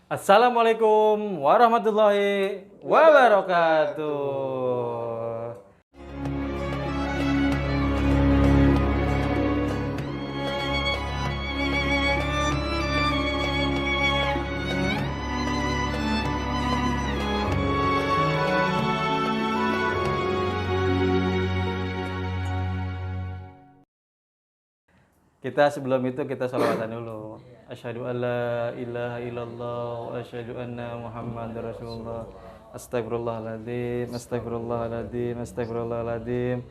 Assalamualaikum warahmatullahi wabarakatuh. Kita sebelum itu kita sholawatan dulu. Asyhadu alla ilaha illallah wa asyhadu anna Muhammadar Rasulullah. Astagfirullahaladzim, astagfirullahaladzim, astagfirullahaladzim.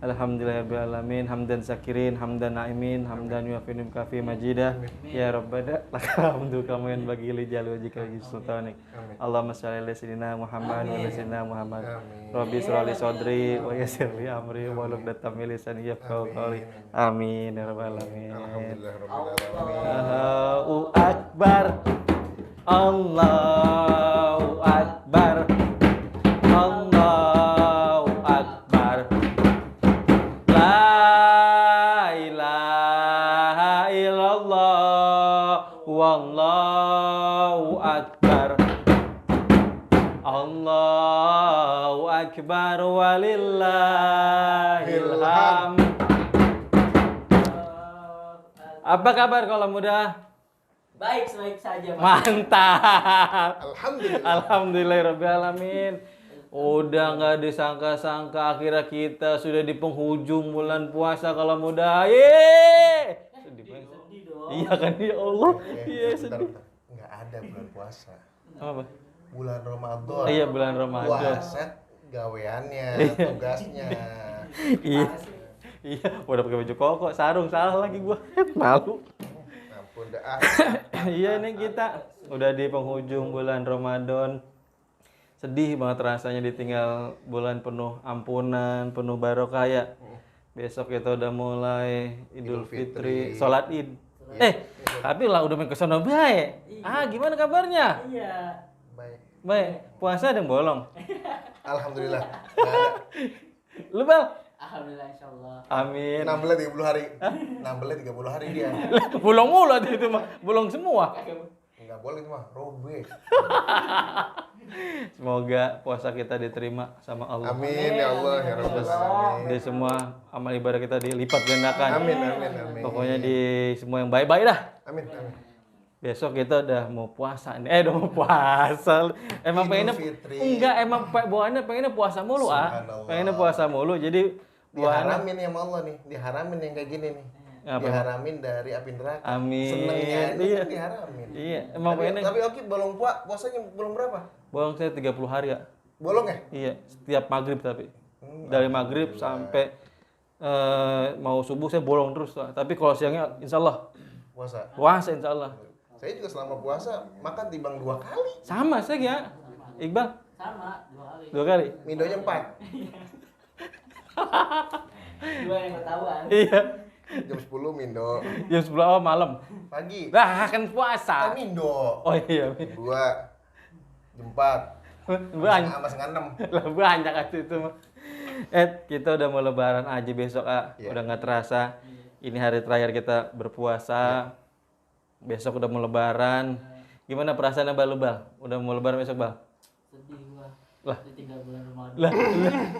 Alhamdulillahirabbil alamin, hamdan syakirin, hamdan naimin, hamdan yuafinim kafi majidah. Ya Rabbana lakal hamdu kama yanbaghi li jalali wajhika wa sultanik. Allahumma shalli ala sayyidina Muhammad wa ala sayyidina Muhammad. Rabbi shrah li sadri wa yassir li amri wa hlul 'uqdatam min lisani yafqahu qawli. Amin ya rabbal alamin. Allahu akbar. Allahu akbar. Allahu akbar. La ilaha illallah wallahu akbar. Allahu akbar walillahil hamd. Apa kabar kalau muda? Baik saja, Pak. Mantap. Alhamdulillah. Alhamdulillahirabbil alamin. Udah nggak disangka-sangka akhirnya kita sudah di penghujung bulan puasa kalau muda. Yeay. Sedih banget. Sedih dong. Iya kan ya Allah. Iya Bentar, sedih. bentar. Nggak ada bulan puasa. Apa? Bulan Ramadan. Iya bulan Ramadan. Puasa gaweannya, tugasnya. Iya. Iya, udah pakai baju koko, sarung salah lagi gua. Malu. Ampun dah. Iya nih kita udah di penghujung bulan Ramadan. Sedih banget rasanya ditinggal bulan penuh ampunan, penuh barokah ya. Besok kita udah mulai Idul Fitri, sholat Id. Tapi lah udah main ke sono bae. Gimana kabarnya? Iya. Baik. Baik, puasa ada yang bolong. Alhamdulillah. Nggak ada. Lu Bal? Alhamdulillah insyaallah. Amin. 16 30 hari. 16 30 hari dia. Bolong mulu tuh itu mah, bolong semua. Enggak boleh mah, robek. Semoga puasa kita diterima sama Allah. Amin ya Allah ya Rabbal alamin. Di semua amal ibadah kita dilipat gandakan. Amin amin amin. Pokoknya di semua yang baik-baik dah. Amin amin. Besok kita udah mau puasa nih. Udah mau puasa. Emang Idul pengennya Fitri. enggak, emang bawaannya pengennya puasa mulu Subhanallah. Pengennya puasa mulu. Jadi buahnya Diharamin ya sama Allah nih, diharamin yang kayak gini nih. Apa? Diharamin dari api neraka. Amin. Senengnya ini Iya. kan diharamin. Iya, emang Tapi pengennya Oki bolong puasanya bolong berapa? bolong saya 30 hari ya. Bolong ya? Iya, setiap maghrib tapi. Dari maghrib sampai mau subuh saya bolong terus. Tapi kalau siangnya insya Allah Puasa. puasa insya Allah. Saya juga selama puasa makan timbang 2 kali. Sama saya ya. Iqbal Sama 2 kali. 2 kali. Mindonya 4. 2 yang ketahuan. Iya. Jam 10 Mindo. Jam 10 awal malam. Pagi. Lah kan puasa. Mindo. Oh iya. 2. Jam 4. Banyak. Sama setengah 6. Lah banyak aja itu mah. Kita udah mau lebaran aja besok Iya. Udah nggak terasa. Ini hari terakhir kita berpuasa. Besok udah mau lebaran. Gimana perasaannya Bal, Bal? Udah mau lebaran besok, Bal? Sedih gua. Lah. Ditinggal bulan Ramadan. Lah,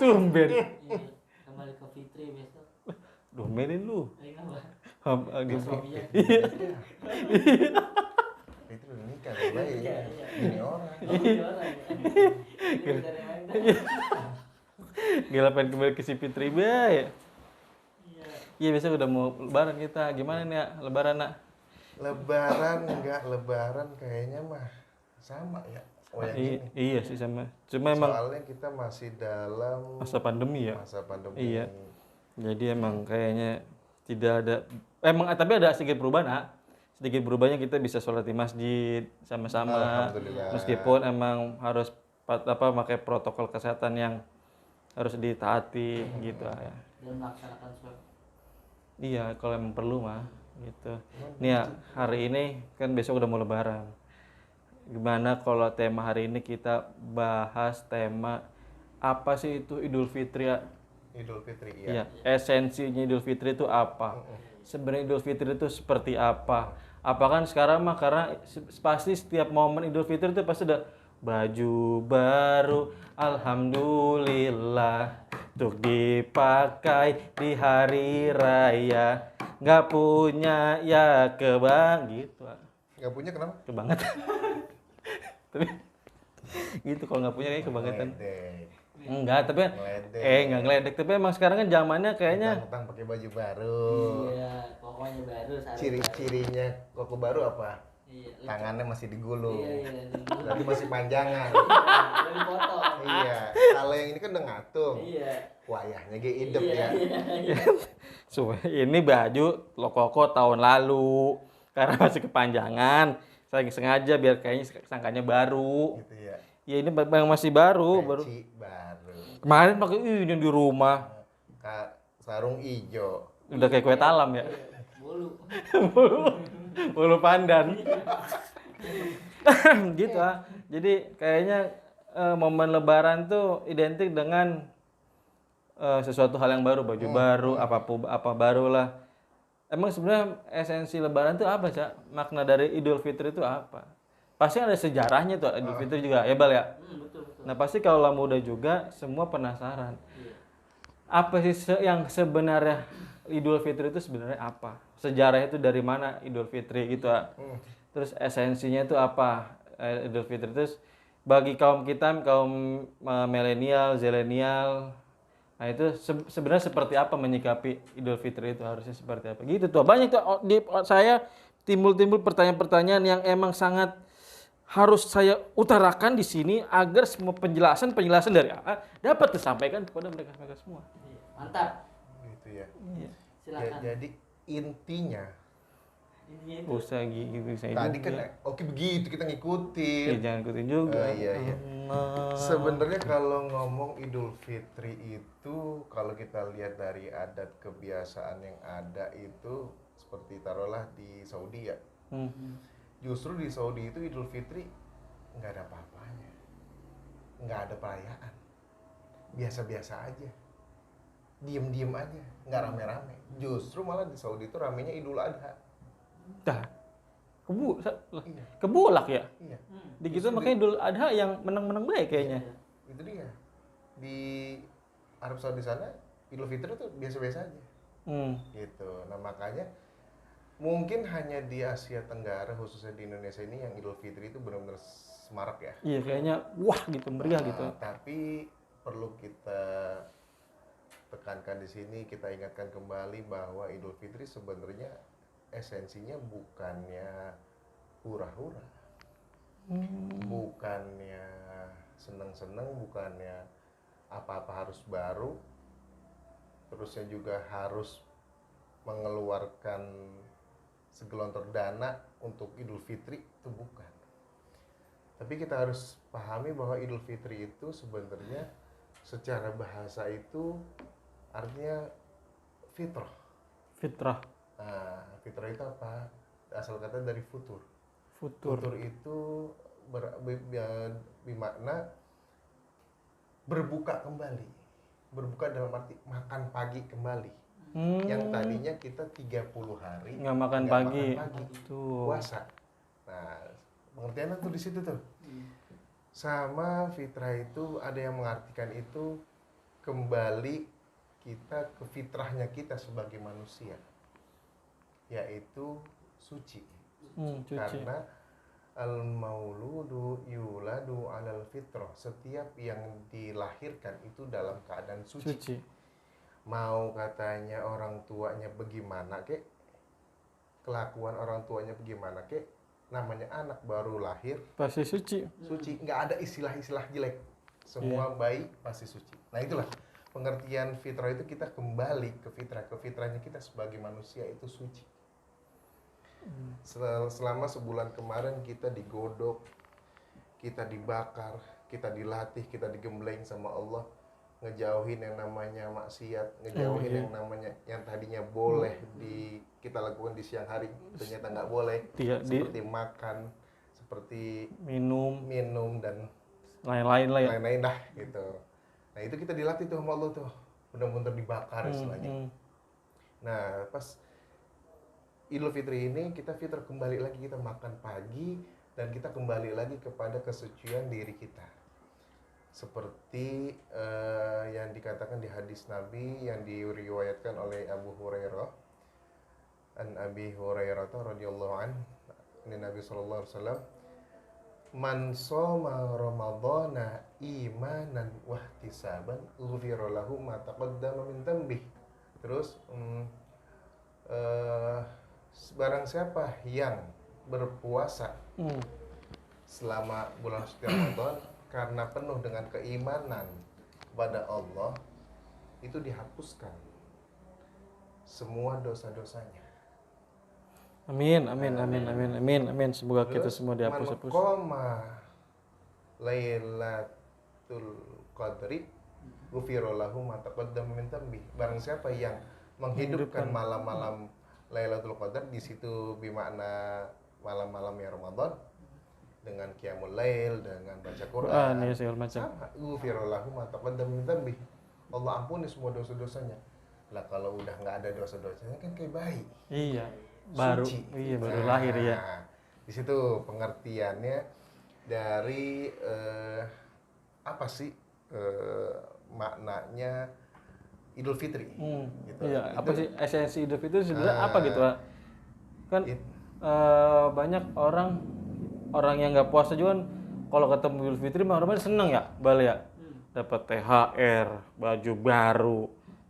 tumben. Iya. Kembali ke Fitri besok. Domelin lu. Ayo apa? Gitu. Itu udah nikah baik. Ini orang. Gila pengen kembali ke si Fitri ya. Iya. Iya besok udah mau lebaran kita. Gimana nih ya lebaran nak? Lebaran enggak lebaran kayaknya mah sama ya. Oh yang ini. Iya sih sama. Cuma emang Soalnya kita masih dalam masa pandemi ya. masa pandemi. Iya. Jadi emang kayaknya tidak ada tapi ada sedikit perubahan nak. Sedikit berubahnya kita bisa sholat di masjid sama-sama. Alhamdulillah. Meskipun emang harus pakai protokol kesehatan yang harus ditaati gitu ya. Dan melaksanakan swab. Iya, kalau emang perlu mah gitu. Nih ya, hari ini kan besok udah mau lebaran. Gimana kalau tema hari ini kita bahas tema apa sih itu Idul Fitri ya? Idul Fitri Iya, esensinya Idul Fitri itu apa? Sebenarnya Idul Fitri itu seperti apa? Apa kan sekarang mah karena pasti setiap momen Idul Fitri itu pasti ada baju baru, alhamdulillah, untuk dipakai di hari raya. Nggak punya ya kebang gitu. Nggak punya kenapa? Kebangetan. Tapi gitu kalau nggak punya kayak kebangetan. Ngeledek. Enggak, tapi Ngeledek. enggak ngeledek, tapi emang sekarang kan zamannya kayaknya Tentang pakai baju baru. Iya, pokoknya baru sarung baru. Ciri-cirinya koko baru apa? Iya, Tangannya masih digulung. Iya, dulu. Berarti masih panjangan. Belum potong. Iya. Kalau yang ini kan udah ngatung. Iya. Wayahnya ge idep Iya, ya. iya. ini baju lo koko tahun lalu karena masih kepanjangan. Saya sengaja biar kayaknya sangkanya baru. Gitu ya. Ya ini yang masih baru. Peci baru. Kemarin pakai ini di rumah. Sarung ijo. Udah kayak kue talam ya. Bulu. Bulu pandan. Gitu ah. Jadi kayaknya momen lebaran tuh identik dengan sesuatu hal yang baru, baju baru, apa baru lah. Emang sebenarnya esensi lebaran tuh apa, Cak? Makna dari Idul Fitri itu apa? Pasti ada sejarahnya tuh Idul Fitri juga, ya Bal ya? Betul, betul. Nah pasti kalau muda juga semua penasaran. Iya. Apa sih yang sebenarnya Idul Fitri itu sebenarnya apa? Sejarahnya itu dari mana Idul Fitri gitu ah. Terus esensinya itu apa Idul Fitri? Terus bagi kaum kita, kaum milenial, zilenial, nah itu sebenarnya seperti apa menyikapi Idul Fitri itu, harusnya seperti apa? Gitu tuh. Banyak tuh di saya timbul pertanyaan-pertanyaan yang emang sangat harus saya utarakan di sini agar semua penjelasan dari dapat disampaikan kepada mereka semua. Iya. Mantap. Gitu ya. Silakan. Jadi intinya Ini Usah gitu saya tadi juga. kan oke begitu kita ngikutin. Ya, jangan ikutin juga. Iya. Sebenarnya kalau ngomong Idul Fitri itu kalau kita lihat dari adat kebiasaan yang ada itu seperti taruhlah di Saudi ya. Justru di Saudi itu Idul Fitri nggak ada apa-apanya, nggak ada perayaan, biasa-biasa aja, diem-diem aja, nggak rame-rame. Justru malah di Saudi itu ramenya Idul Adha. Dah. Kebolak ya. Iya. Di gitu makanya Idul Adha yang menang-menang baik kayaknya. Itu dia. Di Arab Saudi sana Idul Fitri itu biasa-biasa aja. Gitu. Nah makanya mungkin hanya di Asia Tenggara khususnya di Indonesia ini yang Idul Fitri itu benar-benar semarak ya. Iya kayaknya wah gitu meriah gitu. Tapi perlu kita tekankan di sini, kita ingatkan kembali bahwa Idul Fitri sebenarnya esensinya bukannya hura-hura, bukannya seneng-seneng, bukannya apa-apa harus baru, terusnya juga harus mengeluarkan segelontor dana untuk Idul Fitri, itu bukan. Tapi kita harus pahami bahwa Idul Fitri itu sebenarnya secara bahasa itu artinya fitrah. Fitrah. Nah, fitrah itu apa? Asal kata dari futur. Futur. Futur itu bermakna berbuka kembali. Berbuka dalam arti makan pagi kembali. Yang tadinya kita 30 hari Nggak makan pagi. Tuh. puasa. Nah, pengertiannya tuh di situ tuh. Sama fitrah itu ada yang mengartikan itu kembali kita ke fitrahnya kita sebagai manusia, yaitu suci. Cuci. Karena al-mauludu yuladu alal fitrah, setiap yang dilahirkan itu dalam keadaan suci. Mau katanya orang tuanya bagaimana kek, kelakuan orang tuanya bagaimana kek, namanya anak baru lahir Pasti suci. nggak ada istilah-istilah jelek, semua baik pasti suci. Nah itulah pengertian fitrah itu, kita kembali ke fitrahnya kita sebagai manusia itu suci. Selama sebulan kemarin kita digodok, kita dibakar, kita dilatih, kita digembleng sama Allah, ngejauhin yang namanya maksiat, ngejauhin yang namanya yang tadinya boleh kita lakukan di siang hari ternyata nggak boleh, seperti makan, seperti minum dan lain-lain lah ya. lain-lain dah gitu. Nah itu kita dilatih tuh sama Allah tuh, benar-benar dibakar istilahnya. Nah pas Idul Fitri ini kita fitrah kembali lagi, kita makan pagi dan kita kembali lagi kepada kesucian diri kita. Seperti yang dikatakan di hadis Nabi yang diriwayatkan oleh Abu Hurairah. An Abi Hurairah radhiyallahu an, ini Nabi sallallahu alaihi wasallam, man shoma ramadhana imanan wa ihtisaban ghufira lahu ma taqaddama min dhanbihi. Terus barang siapa yang berpuasa selama bulan suci Ramadan karena penuh dengan keimanan kepada Allah, itu dihapuskan semua dosa-dosanya. Amin, amin, amin, amin, amin, amin. Semoga kita Terus, semua dihapus-hapus. man qoma Lailatul Qadri ghufira lahu ma taqaddama min dhanbihi. Barang siapa yang menghidupkan malam-malam Lailatul Qadar, di situ bermakna malam-malamnya Ramadan, dengan qiyamul lail, dengan baca Quran, ya segala macam. sama, ghufira lahu ma taqaddama min dhanbihi. Allah ampuni semua dosa-dosanya. Lah kalau udah nggak ada dosa-dosanya kan kayak bayi. Iya, baru, Suci. iya baru lahir ya. Di situ pengertiannya dari apa sih maknanya Idul Fitri. Gitu. Iya, Itu- apa sih esensi Idul Fitri sebenarnya apa gitu, Pak? Kan It- banyak orang yang nggak puasa juga kan, kalau ketemu Idul Fitri mah orang seneng ya, Bal ya. Dapat THR, baju baru,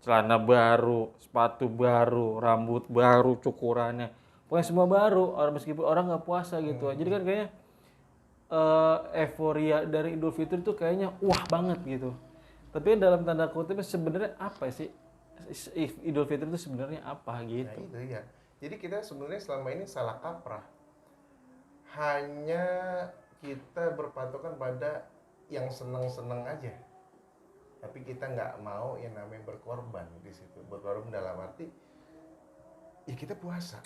celana baru, sepatu baru, rambut baru, cukurannya. Pokoknya semua baru, meskipun orang nggak puasa gitu. Jadi kan kayaknya euforia dari Idul Fitri tuh kayaknya wah banget gitu. Tapi dalam tanda kutip sebenarnya apa sih Idul Fitri itu sebenarnya apa Nah gitu? itu ya. Jadi kita sebenarnya selama ini salah kaprah. Hanya kita berpatokan pada yang senang-senang aja. Tapi kita nggak mau yang namanya berkorban di situ. Berkorban dalam arti ya kita puasa.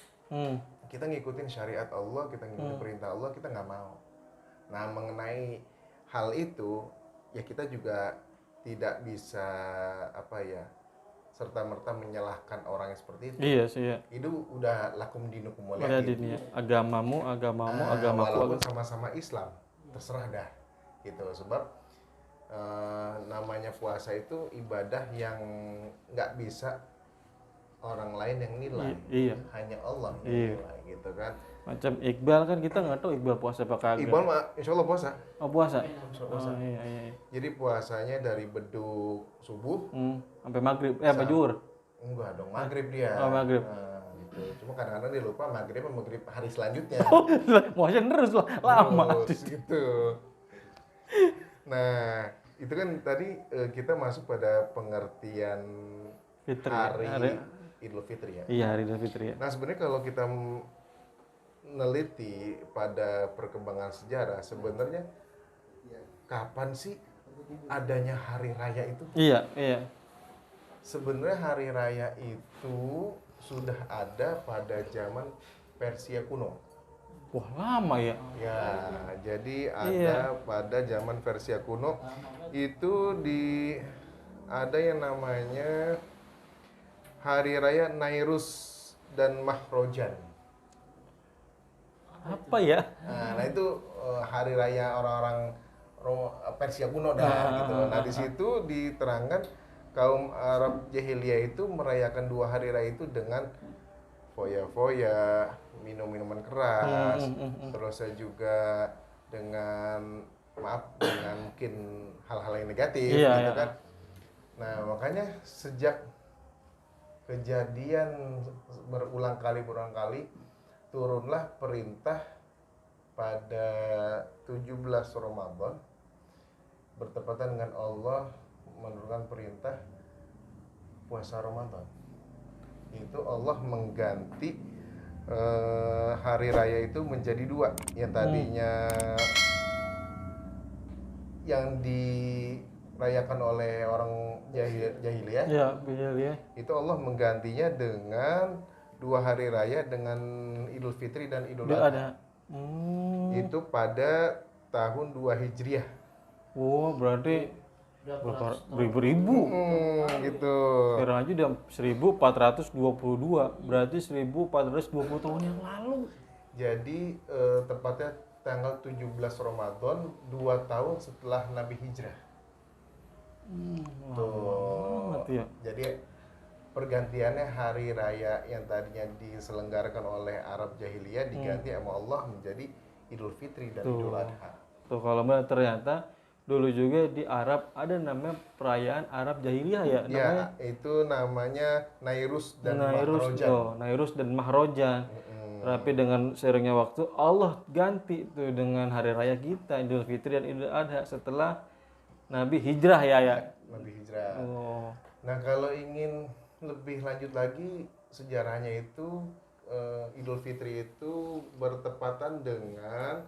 Kita ngikutin syariat Allah, kita ngikutin perintah Allah, kita nggak mau. Nah mengenai hal itu ya kita juga tidak bisa apa ya serta-merta menyalahkan orang yang seperti itu. Iya sih ya. Itu udah lakum dinukum Ada waliya di agamamu, agamaku. walaupun sama-sama Islam, terserah dah gitu. Sebab namanya puasa itu ibadah yang nggak bisa orang lain yang nilai, Iya. hanya Allah yang Iya. nilai gitu kan. Macam Iqbal kan kita nggak tahu Iqbal puasa apa kagak. Iqbal mah insya Allah puasa. Oh puasa? Puasa. Oh, iya. Jadi puasanya dari beduk subuh Sampai maghrib, apa zuhur? enggak dong, maghrib dia. Oh, maghrib. Nah, gitu. Cuma kadang-kadang dia lupa maghrib sama maghrib hari selanjutnya. Oh, puasa terus lah, lama. Terus, gitu. Nah, itu kan tadi kita masuk pada pengertian Fitri, hari Idul Fitri ya. Iya, hari Idul Fitri ya. Nah, sebenarnya kalau kita meneliti pada perkembangan sejarah, sebenarnya kapan sih adanya hari raya itu? Iya. Sebenarnya hari raya itu sudah ada pada zaman Persia kuno. Wah, lama ya. Ya, jadi ada Iya. pada zaman Persia kuno itu ada yang namanya Hari Raya Nairus dan Mahrojan. Apa ya? Nah itu hari raya orang-orang Persia kuno dah gitu. Nah di situ diterangkan kaum Arab jahiliyah itu merayakan 2 hari raya itu dengan foya-foya, minum minuman keras, terus juga dengan mungkin hal-hal yang negatif Iya, gitu iya. kan. Nah makanya sejak kejadian berulang kali turunlah perintah pada 17 Ramadan bertepatan dengan Allah menurunkan perintah puasa Ramadan. Itu Allah mengganti hari raya itu menjadi 2. Yang tadinya yang dirayakan oleh orang jahiliyah, Iya, ya. itu Allah menggantinya dengan 2 hari raya dengan Idul Fitri dan Idul Udah Adha. ada. Itu pada tahun 2 Hijriah. Oh, berarti Berapa ratus tahun? Beribu-ribu. Gitu. Sekarang aja udah 1422, berarti 1420 tahun yang lalu. Jadi tepatnya tanggal 17 Ramadan 2 tahun setelah Nabi hijrah. Tuh. Banget ya. Jadi pergantiannya hari raya yang tadinya diselenggarakan oleh Arab Jahiliyah diganti sama Allah menjadi Idul Fitri dan Tuh. Idul Adha. Tuh kalau benar ternyata dulu juga di Arab ada namanya perayaan Arab Jahiliyah ya, namanya Ya, itu namanya Nairus dan Nairus, Mahrojan. Nairus dan Mahrojan. Tapi dengan seiringnya waktu Allah ganti tuh dengan hari raya kita Idul Fitri dan Idul Adha setelah Nabi hijrah ya. Nabi hijrah. Oh. Nah, kalau ingin lebih lanjut lagi sejarahnya itu Idul Fitri itu bertepatan dengan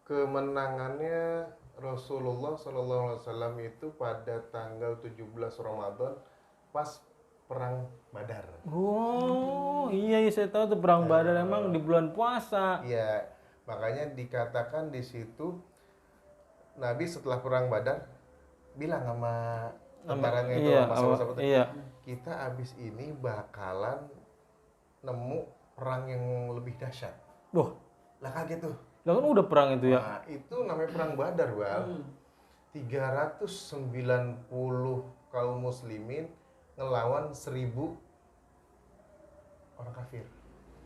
kemenangannya Rasulullah SAW itu pada tanggal 17 Ramadan pas perang Badar. Oh, iya saya tahu tuh perang Badar emang di bulan puasa. Iya, makanya dikatakan di situ Nabi setelah perang Badar bilang sama tentaranya itu Iya, sama sahabat-sahabatnya, iya. kita abis ini bakalan nemu perang yang lebih dahsyat. Wah, Lah kaget tuh. lah kan udah perang itu ya. Nah, itu namanya perang Badar, Bang. 390 kaum muslimin ngelawan 1000 orang kafir.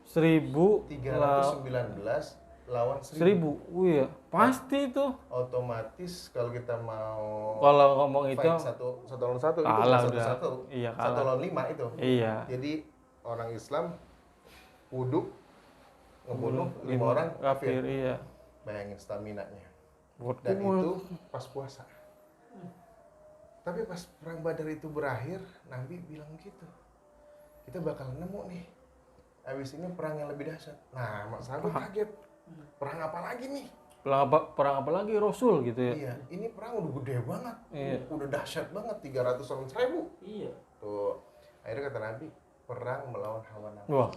1000 319 lawan 1000. 1000. Iya, pasti itu. Otomatis kalau kita mau Kalau ngomong itu fight satu lawan satu itu kalah satu udah. satu. Iya, Satu kalah. lawan 5 itu. Iya. Jadi orang Islam wudhu ngebunuh 5 orang kafir, kafir. iya. Bayangin staminanya. Waduh, Dan itu pas puasa. Tapi pas perang Badar itu berakhir, Nabi bilang gitu. Kita bakal nemu nih. Habis ini perang yang lebih dahsyat. Nah, sahabat kaget. Perang apa lagi nih? perang apa lagi Rasul gitu ya. Iya, ini perang udah gede banget. Iya. Udah dahsyat banget, 300 lawan 1000. Iya. Tuh. Akhirnya kata Nabi, perang melawan hawa nafsu. Wah,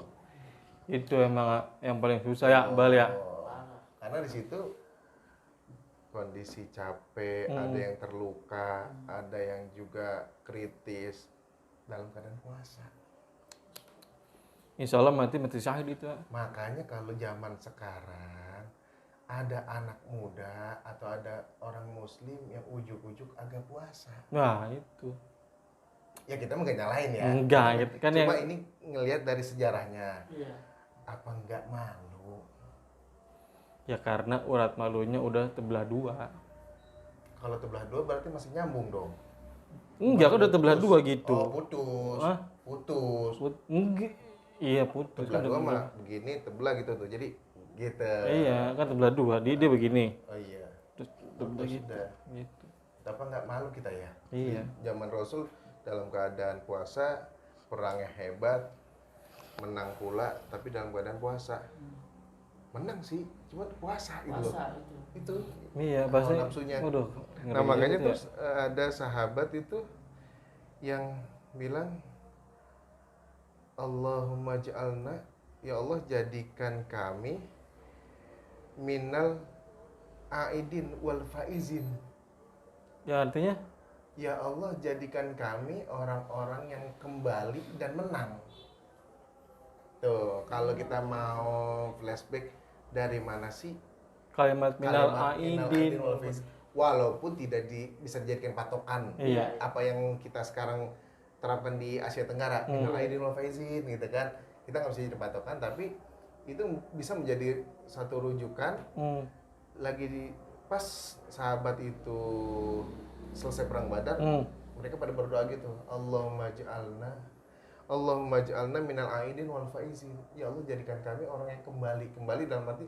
itu emang yang paling susah ya, Bal ya. Parah. Karena di situ kondisi capek, ada yang terluka, ada yang juga kritis dalam keadaan puasa. Insya Allah mati syahid itu ya. Makanya kalau zaman sekarang ada anak muda atau ada orang muslim yang ujuk-ujuk agak puasa. Nah, itu. Ya kita mah nggak nyalain ya. Enggak, gitu kan Cuma yang ini ngelihat dari sejarahnya. Iya. Apa nggak malu? ya karena urat malunya udah tebelah dua. Kalau tebelah dua berarti masih nyambung dong. Enggak, kan udah tebelah dua gitu. Oh, putus. Hah? Putus. Enggak. Iya, putus Tebelah kan dua udah mah begini, tebelah gitu tuh. Jadi gitu. Iya, kan tebelah dua. Dia begini. Oh iya. Terus Putus tebelah gitu. sudah. Gitu. Apa nggak malu kita ya? Iya. Di zaman Rasul dalam keadaan puasa, perangnya hebat, menang pula, tapi dalam keadaan puasa. Menang sih, cuma puasa gitu loh. Puasa itu. Itu Iya, hawa pasti. nafsunya. Waduh. Nah makanya gitu ya. terus ada sahabat itu yang bilang Allahumma ja'alna, ya Allah jadikan kami minal aidin wal faizin. Ya artinya Ya Allah jadikan kami orang-orang yang kembali dan menang. Tuh, kalau kita mau flashback dari mana sih kalimat minal kalimat minal aidin. wal faizin? Walaupun tidak bisa dijadikan patokan Iya. apa yang kita sekarang terapkan di Asia Tenggara, minal aidin wal faizin gitu kan. Kita nggak bisa jadi patokan, tapi itu bisa menjadi satu rujukan Hmm. lagi pas sahabat itu selesai perang Badar, mereka pada berdoa gitu, Allahumma ja'alna minal aidin wal faizin. Ya Allah jadikan kami orang yang kembali dalam arti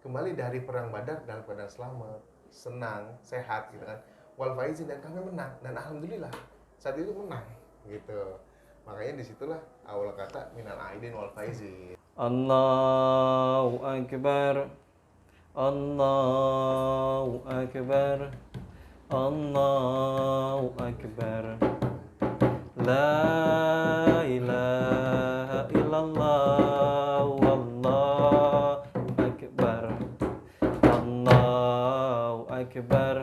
kembali dari perang Badar dalam keadaan selamat, senang, sehat gitu kan. Wal faizin, dan kami menang, dan alhamdulillah saat itu menang gitu. Makanya disitulah awal kata minal aidin wal faizin. Allahu Akbar. Allahu Akbar. Allahu Akbar. La ilaha illallah. Wallahu Akbar. Allahu Akbar.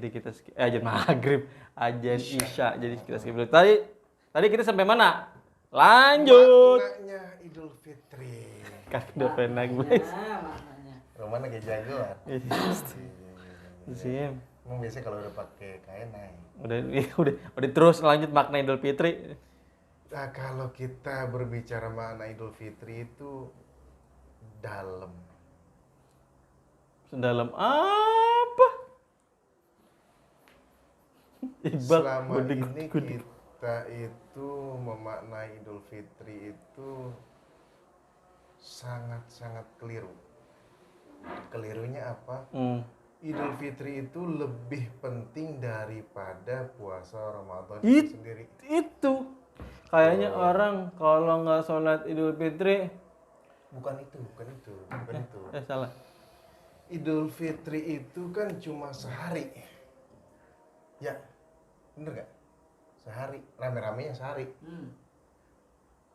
jadi kita azan maghrib, azan isya, jadi kita skip dulu. Tadi kita sampai mana? Lanjut. Maknanya Idul Fitri. Kaki udah pengen lagi, guys. Nah, maknanya. Romana kayak jagoan. Sim. Emang biasanya kalau udah pakai kain naik. Udah terus lanjut makna Idul Fitri. Nah, kalau kita berbicara makna Idul Fitri itu dalam. Sedalam apa? Iqbal Selama gudik. ini kita itu memaknai Idul Fitri itu sangat-sangat keliru. Kelirunya apa? Idul Fitri itu lebih penting daripada puasa Ramadan itu sendiri. Itu kayaknya orang kalau nggak sholat Idul Fitri Bukan itu. salah. Idul Fitri itu kan cuma sehari. Ya, bener nggak? Sehari, rame-ramenya sehari.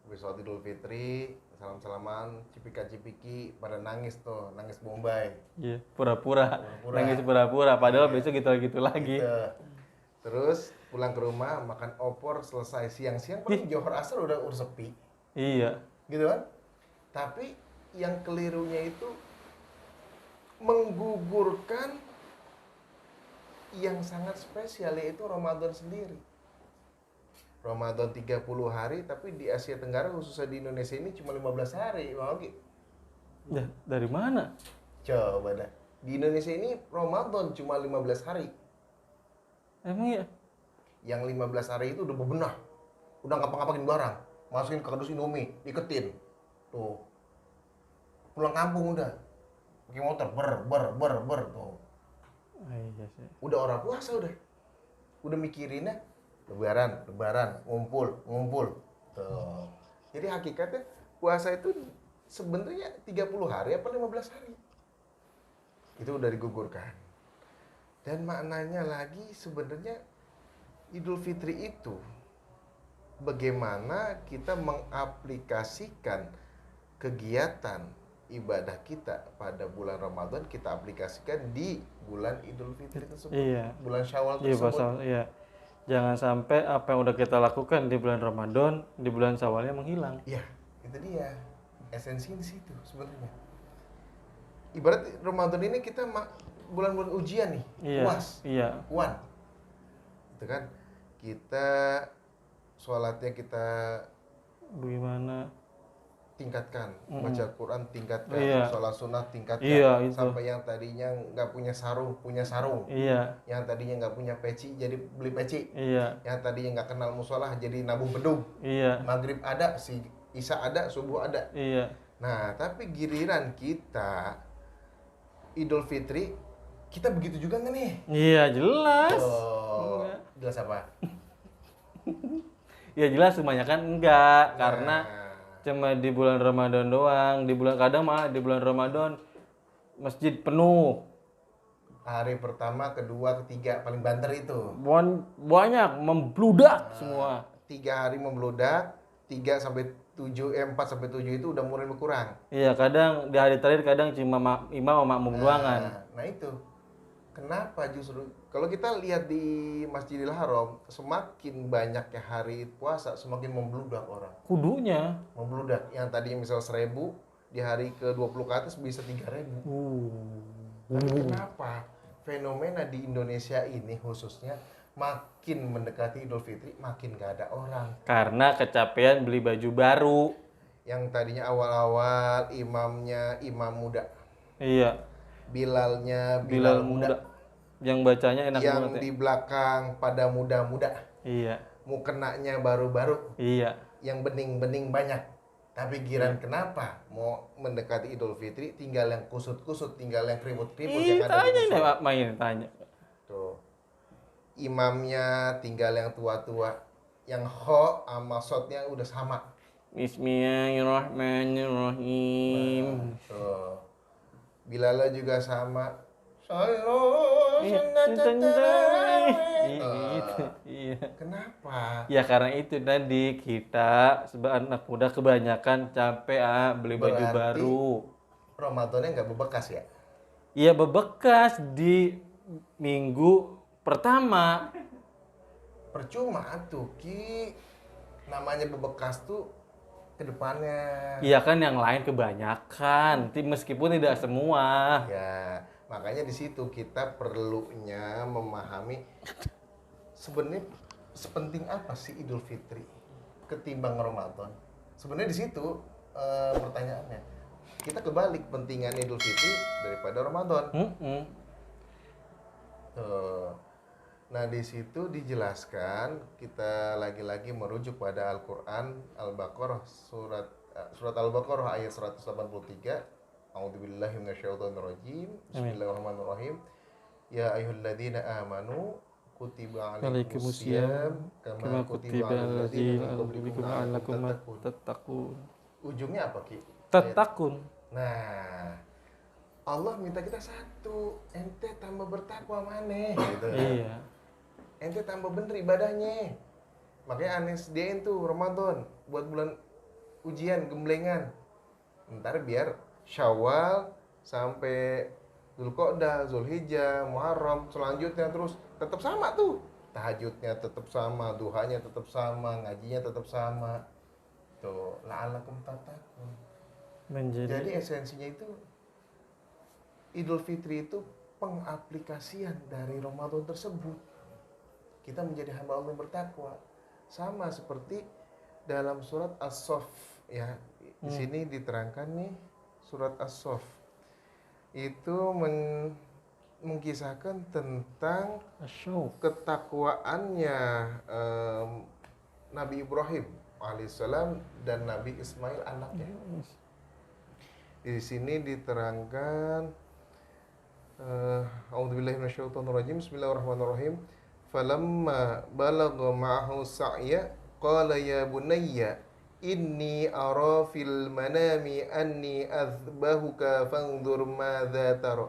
Gue sholat Idul Fitri, salam-salaman, cipika-cipiki, pada nangis tuh, nangis Bombay. Iya, pura-pura. Pura-pura. Nangis pura-pura, padahal besok gitu lagi. Gitu. Terus pulang ke rumah, makan opor, selesai siang-siang, paling Johor Asar udah sepi. Iya. Gitu kan? Tapi yang kelirunya itu menggugurkan yang sangat spesial, yaitu Ramadan sendiri. Ramadan 30 hari, tapi di Asia Tenggara khususnya di Indonesia ini cuma 15 hari, Bang Oki. Ya, dari mana? Coba dah. Di Indonesia ini Ramadan cuma 15 hari. Emang ya? Yang 15 hari itu udah bebenah. Udah ngapa-ngapain barang. Masukin ke kardus Indomie, diketin. Tuh. Pulang kampung udah. Pakai motor, ber tuh. Iya sih. Udah orang puasa udah. Udah mikirinnya lebaran, ngumpul. Tuh. Jadi hakikatnya puasa itu sebenarnya 30 hari apa 15 hari. Itu udah digugurkan. Dan maknanya lagi sebenarnya Idul Fitri itu bagaimana kita mengaplikasikan kegiatan ibadah kita pada bulan Ramadan, kita aplikasikan di bulan Idul Fitri tersebut. Iya. Bulan Syawal Iya, tersebut. iya. Jangan sampai apa yang udah kita lakukan di bulan Ramadan, di bulan Syawalnya menghilang. Iya, itu dia. Esensi di situ sebenarnya. Ibarat Ramadan ini kita bulan-bulan ujian nih. Iya. UAS. Iya. UAN. Itu kan kita sholatnya kita Bagaimana? tingkatkan, baca Quran tingkatkan, Iya. sholat sunnah tingkatkan, Iya, itu. sampai yang tadinya nggak punya sarung punya sarung, Iya. yang tadinya nggak punya peci jadi beli peci, Iya. yang tadinya nggak kenal musola jadi nabung bedung, Iya. maghrib ada, si isya ada, subuh ada. Iya. Nah, tapi giliran kita Idul Fitri, kita begitu juga nggak nih? Iya, jelas. Oh, Enggak. jelas apa? Ya jelas kebanyakan enggak, karena Nah, cuma di bulan Ramadan doang. Di bulan kadang malah di bulan Ramadan masjid penuh. hari pertama, kedua, ketiga paling banter itu. Banyak membludak semua. 3 hari membludak, 4 sampai 7 itu udah mulai berkurang. Iya, kadang di hari terakhir kadang cuma imam sama makmum doangan. Nah itu, kenapa justru kalau kita lihat di Masjidil Haram, semakin banyaknya hari puasa, semakin membludak orang. Kudunya. Membludak, yang tadinya misal 1.000, di hari ke-20 ke atas bisa 3.000. Tapi kenapa fenomena di Indonesia ini khususnya makin mendekati Idul Fitri makin gak ada orang. Karena kecapean beli baju baru. Yang tadinya awal-awal imamnya imam muda, Iya, Bilalnya Bilal Bilal muda. muda, Yang bacanya enak yang banget ya. di belakang pada muda-muda, Iya, mukenanya baru-baru, iya. yang bening-bening banyak. Tapi giran kenapa mau mendekati Idul Fitri tinggal yang kusut-kusut, tinggal yang keribut-keribut yang ada di Tanya ini musola. main tanya. Tuh. Imamnya tinggal yang tua-tua, yang sama shotnya udah sama. Bismillahirrahmanirrahim. Tuh. Bilalnya juga sama. Iya, gitu. Iya. Kenapa? Ya karena itu tadi kita sebagai anak muda kebanyakan capek beli baju Berarti baru. Ramadannya nggak bebekas ya? Iya bebekas di minggu Pertama, Percuma tuh Ki, namanya bebekas tuh ke depannya. iya kan yang lain kebanyakan, meskipun tidak semua. Ya, makanya di situ kita perlunya memahami sebenarnya sepenting apa sih Idul Fitri ketimbang Ramadan. Sebenarnya di situ pertanyaannya. Kita kebalik pentingan Idul Fitri daripada Ramadan. Mm-mm. Tuh. Nah, di situ dijelaskan kita lagi-lagi merujuk pada Al-Qur'an Al-Baqarah surat Al-Baqarah ayat 183. A'udzubillahi minasyaitonirrajim. Bismillahirrahmanirrahim. Ya ayyuhalladzina amanu kutiba alaikumusiyam kama kutiba alal ladzina min qablikum la'allakum tattaqun. Ujungnya apa, Ki? Tattaqun. Nah, Allah minta kita satu, ente tambah bertakwa maneh gitu. Iya. Ente tambah bener ibadahnya. Makanya aneh sediain tuh Ramadan buat bulan ujian gemblengan. Ntar biar Syawal sampai Dzulqa'dah, Zulhijjah, Muharram selanjutnya terus tetap sama tuh. Tahajudnya tetap sama, duhanya tetap sama, ngajinya tetap sama. Tuh, la'allakum tattaqun. Jadi esensinya itu Idul Fitri itu pengaplikasian dari Ramadan tersebut. Kita menjadi hamba Allah yang bertakwa. Sama seperti dalam surat As-Saff ya. Di sini diterangkan nih surat As-Saff. Itu mengkisahkan tentang ketakwaannya Nabi Ibrahim alaihissalam dan Nabi Ismail anaknya. Di sini diterangkan A'udzubillahi minasyaitonirrajim. Bismillahirrahmanirrahim. Falamma balagha ma'ahu sa'ya qala ya bunayya inni ara fil manami anni azbahuka fanzur madza tara.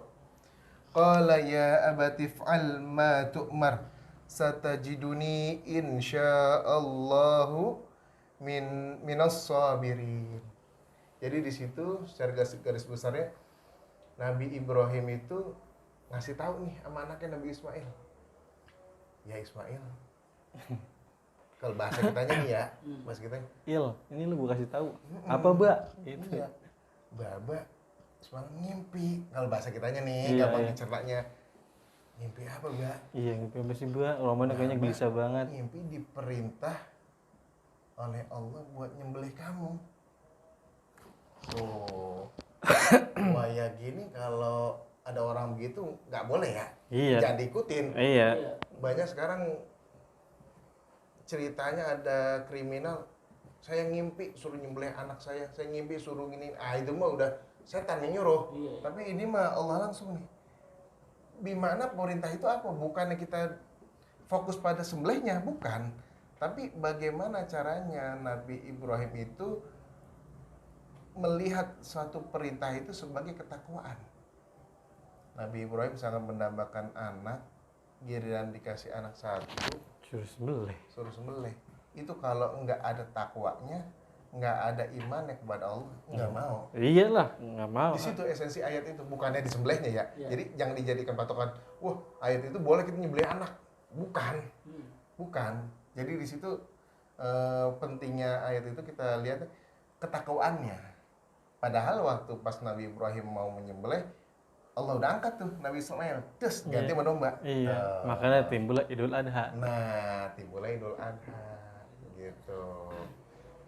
Qala ya abati if'al ma tu'mar satajiduni insyaallahu minas sabirin. Jadi di situ secara garis besarnya Nabi Ibrahim itu ngasih tahu nih sama anaknya Nabi Ismail. Ya Ismail. Kalau bahasa kitanya nih ya, bahasa kitanya. Ini lu gua kasih tahu. Apa, Mbak? Itu. Iya. Baba semalam ngimpi. Kalau bahasa kitanya nih, Iya, gampang iya. dicernanya. Ngimpi apa, Mbak? Iya, ngimpi apa sih, Mbak? Romannya kayaknya Baba gelisah banget. Ngimpi diperintah oleh Allah buat nyembelih kamu. Oh. Wah ya gini kalau ada orang begitu nggak boleh ya. Iya. Jangan diikutin. Iya. Banyak sekarang ceritanya ada kriminal, saya ngimpi suruh nyembelih anak saya ngimpi suruh gini, itu mah udah setan yang nyuruh. Iya. Tapi ini mah Allah langsung nih. Bimana perintah itu apa? Bukannya kita fokus pada sembelihnya, bukan. Tapi bagaimana caranya Nabi Ibrahim itu melihat suatu perintah itu sebagai ketakwaan. Nabi Ibrahim sangat mendambakan anak, giliran dikasih anak satu, suruh sembelih. Itu kalau nggak ada takwanya, nggak ada imannya kepada Allah, nggak mau. Iyalah, nggak mau. Di situ esensi ayat itu, bukannya disembelihnya ya. Iya. Jadi jangan dijadikan patokan, wah ayat itu boleh kita nyembelih anak. Bukan, bukan. Jadi di situ pentingnya ayat itu kita lihat ketakwaannya. Padahal waktu pas Nabi Ibrahim mau menyembelih, Allah udah angkat tuh Nabi Ismail, terus ganti mendomba. Iya, makanya timbul Idul Adha. Nah, timbulnya Idul Adha gitu.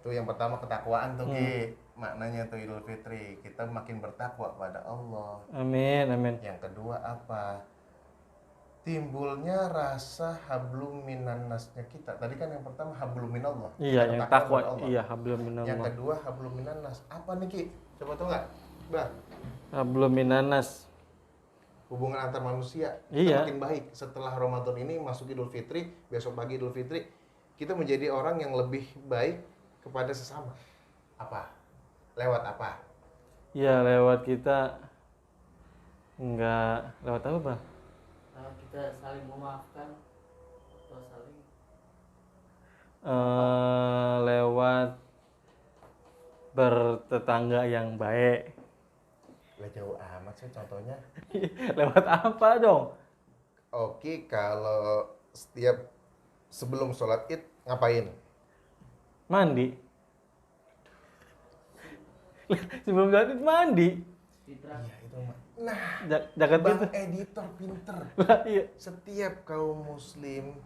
Tuh yang pertama ketakwaan tuh Ki. Maknanya tuh Idul Fitri, kita makin bertakwa pada Allah. Amin, amin. Yang kedua apa? Timbulnya rasa hablum minan nasnya kita. Tadi kan yang pertama hablum minallah. Iya, Kita yang bertakwa takwa. kepada Allah. Iya, hablum minallah. Yang kedua hablum minan nas. Apa nih Ki? Coba tau nggak? Bah, Hablum minanas. hubungan antar manusia Iya. kita makin baik setelah Ramadan ini masuk Idul Fitri, besok pagi Idul Fitri, kita menjadi orang yang lebih baik kepada sesama. Apa? Lewat apa? Iya, lewat kita enggak lewat apa, Bang? Kalau kita saling memaafkan atau saling Lewat bertetangga yang baik. Lah jauh amat sih contohnya. Lewat apa dong? Oke, kalau setiap sebelum sholat id ngapain? Mandi. Sebelum sholat id mandi. Fitrah. Iya itu mah. Nah, Zakat Bang fitrah. editor pinter. Lah, iya. Setiap kaum muslim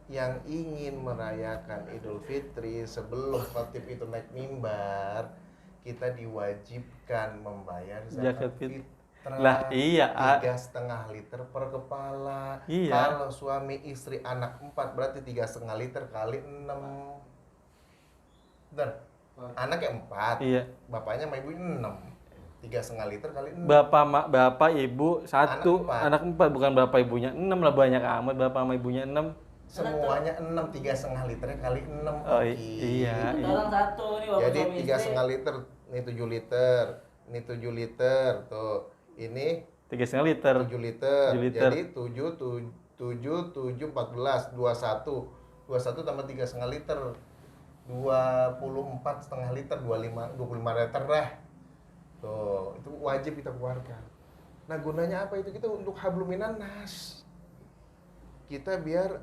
yang ingin merayakan Idul Fitri sebelum khatib itu naik mimbar, kita diwajibkan membayar zakat Zakat fitrah. fitrah. Lah, iya. 3,5 liter per kepala. Iya. Kalau suami istri anak 4 berarti 3,5 liter kali 6. Bener? Anaknya 4. Iya. Bapaknya sama ibu 6. 3,5 liter kali 6. Bapak ibu satu, Anak 4. anak 4, bukan bapak ibunya 6 lah, banyak amat bapak sama ibunya 6. Semuanya 6, 3,5 liternya kali 6. Oh, Oki. iya. Orang satu nih bapak Jadi suami istri. 3,5 liter, ini 7 liter, ini 7 liter, tuh. Ini 3,5 liter. 7 liter. 7 liter. Jadi 7, 14, 21. 21 tambah 3,5 liter. 24,5 liter, 25 liter dah. Tuh, itu wajib kita keluarkan. Nah, gunanya apa itu? Kita untuk hablum minan nas. Kita biar